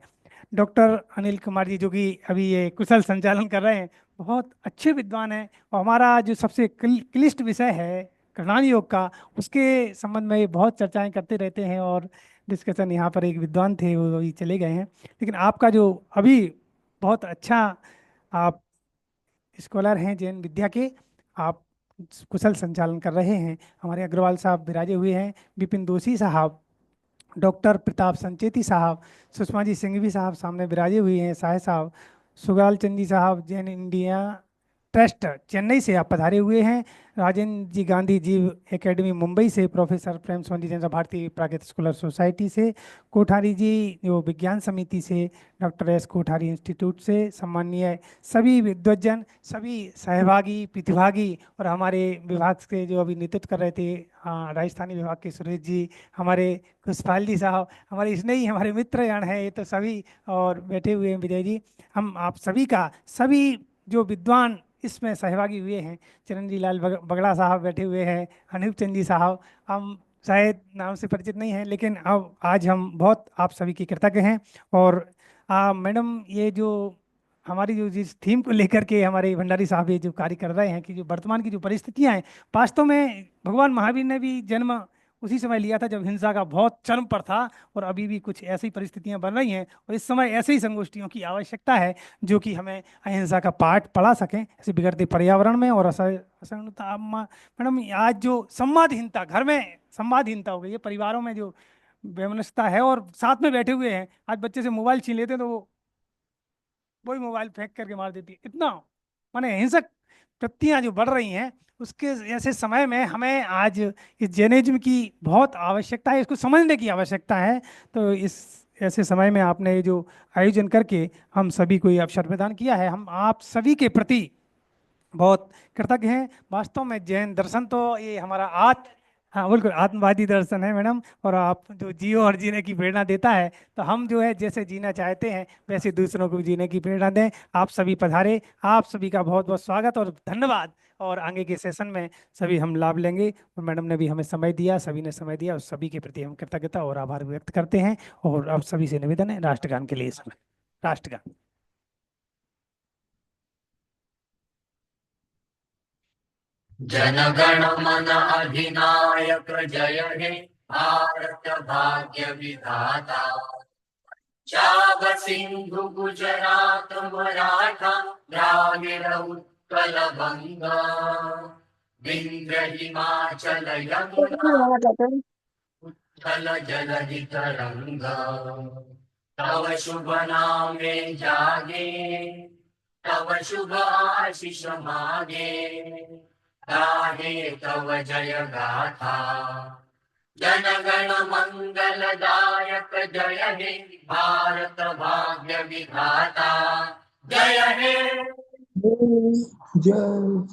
डॉक्टर अनिल कुमार जी जो कि अभी ये कुशल संचालन कर रहे हैं, बहुत अच्छे विद्वान हैं, और हमारा जो सबसे क्लिष्ट विषय है करणान योग का, उसके संबंध में ये बहुत चर्चाएं करते रहते हैं, और डिस्कशन यहाँ पर एक विद्वान थे वो अभी चले गए हैं, लेकिन आपका जो अभी बहुत अच्छा, आप स्कॉलर हैं जैन विद्या के, आप कुशल संचालन कर रहे हैं। हमारे अग्रवाल साहब विराजे हुए हैं, विपिन दोषी साहब, डॉक्टर प्रताप संचेती साहब, सुषमा जी सिंघवी साहब सामने विराजे हुए हैं, साय साहब, सुगाल चंद जी साहब जैन इंडिया ट्रस्ट चेन्नई से आप पधारे हुए हैं, राजेंद्र जी गांधी जीव एकेडमी मुंबई से, प्रोफेसर प्रेम सुमन जी जैन साहब भारतीय प्राकृतिक स्कॉलर सोसाइटी से, कोठारी जी जो विज्ञान समिति से, डॉक्टर S कोठारी इंस्टीट्यूट से, सम्मानीय सभी विद्वजन, सभी सहभागी प्रतिभागी, और हमारे विभाग से जो अभी नेतृत्व कर रहे थे, राजस्थानी विभाग के सुरेश जी, हमारे खुशपाल जी साहब, हमारे स्नेही हमारे मित्रगण हैं ये तो सभी, और बैठे हुए हैं विजय जी, हम आप सभी का, सभी जो विद्वान इसमें सहभागी हुए हैं, चिरंजीव लाल बगड़ा साहब बैठे हुए हैं, अनूप चंद जी साहब, हम शायद नाम से परिचित नहीं हैं, लेकिन अब आज हम बहुत आप सभी के कृतज्ञ हैं। और मैडम, ये जो हमारी जो जिस थीम को लेकर के हमारे भंडारी साहब ये जो कार्य कर रहे हैं, कि जो वर्तमान की जो परिस्थितियां हैं, वास्तव में भगवान महावीर ने भी जन्म उसी समय लिया था जब हिंसा का बहुत चरम पर था, और अभी भी कुछ ऐसी परिस्थितियां बन रही हैं, और इस समय ऐसे ही संगोष्ठियों की आवश्यकता है जो कि हमें अहिंसा का पाठ पढ़ा सकें ऐसे बिगड़ते पर्यावरण में। और असहिष्णुता, मैडम आज जो संवादहीनता, घर में संवादहीनता हो गई है, परिवारों में जो वैमनस्यता है, और साथ में बैठे हुए हैं, आज बच्चे से मोबाइल छीन लेते हैं तो वो वही मोबाइल फेंक करके मार देती है, इतना माने हिंसक प्रवृत्तियां जो बढ़ रही हैं, उसके ऐसे समय में हमें आज इस जैनिज्म की बहुत आवश्यकता है, इसको समझने की आवश्यकता है। तो इस ऐसे समय में आपने ये जो आयोजन करके हम सभी को ये अवसर प्रदान किया है, हम आप सभी के प्रति बहुत कृतज्ञ हैं। वास्तव में जैन दर्शन तो ये हमारा हाँ बिल्कुल आत्मवादी दर्शन है मैडम, और आप जो जियो और जीने की प्रेरणा देता है, तो हम जो है जैसे जीना चाहते हैं वैसे दूसरों को जीने की प्रेरणा दें। आप सभी पधारे, आप सभी का बहुत बहुत स्वागत और धन्यवाद, और आगे के सेशन में सभी हम लाभ लेंगे। और मैडम ने भी हमें समय दिया, सभी ने समय दिया, उस सभी के प्रति हम कृतज्ञता और आभार व्यक्त करते हैं। और अब सभी से निवेदन है राष्ट्रगान के लिए समय, राष्ट्रगान। जनगण मन अधिनायक जय हे भारत भाग्य विधाता। पंजाब सिंधु गुजरात मराठा द्राविड़ उत्कल बंगा। विंध्य हिमाचल यमुना उत्कल जलधि तरंगा। तव शुभ नामे जागे तव शुभ आशीष मागे। गाहे तव जय गाथा जनगण मंगलदायक जय हे भारत भाग्य विधाता। जय हे जय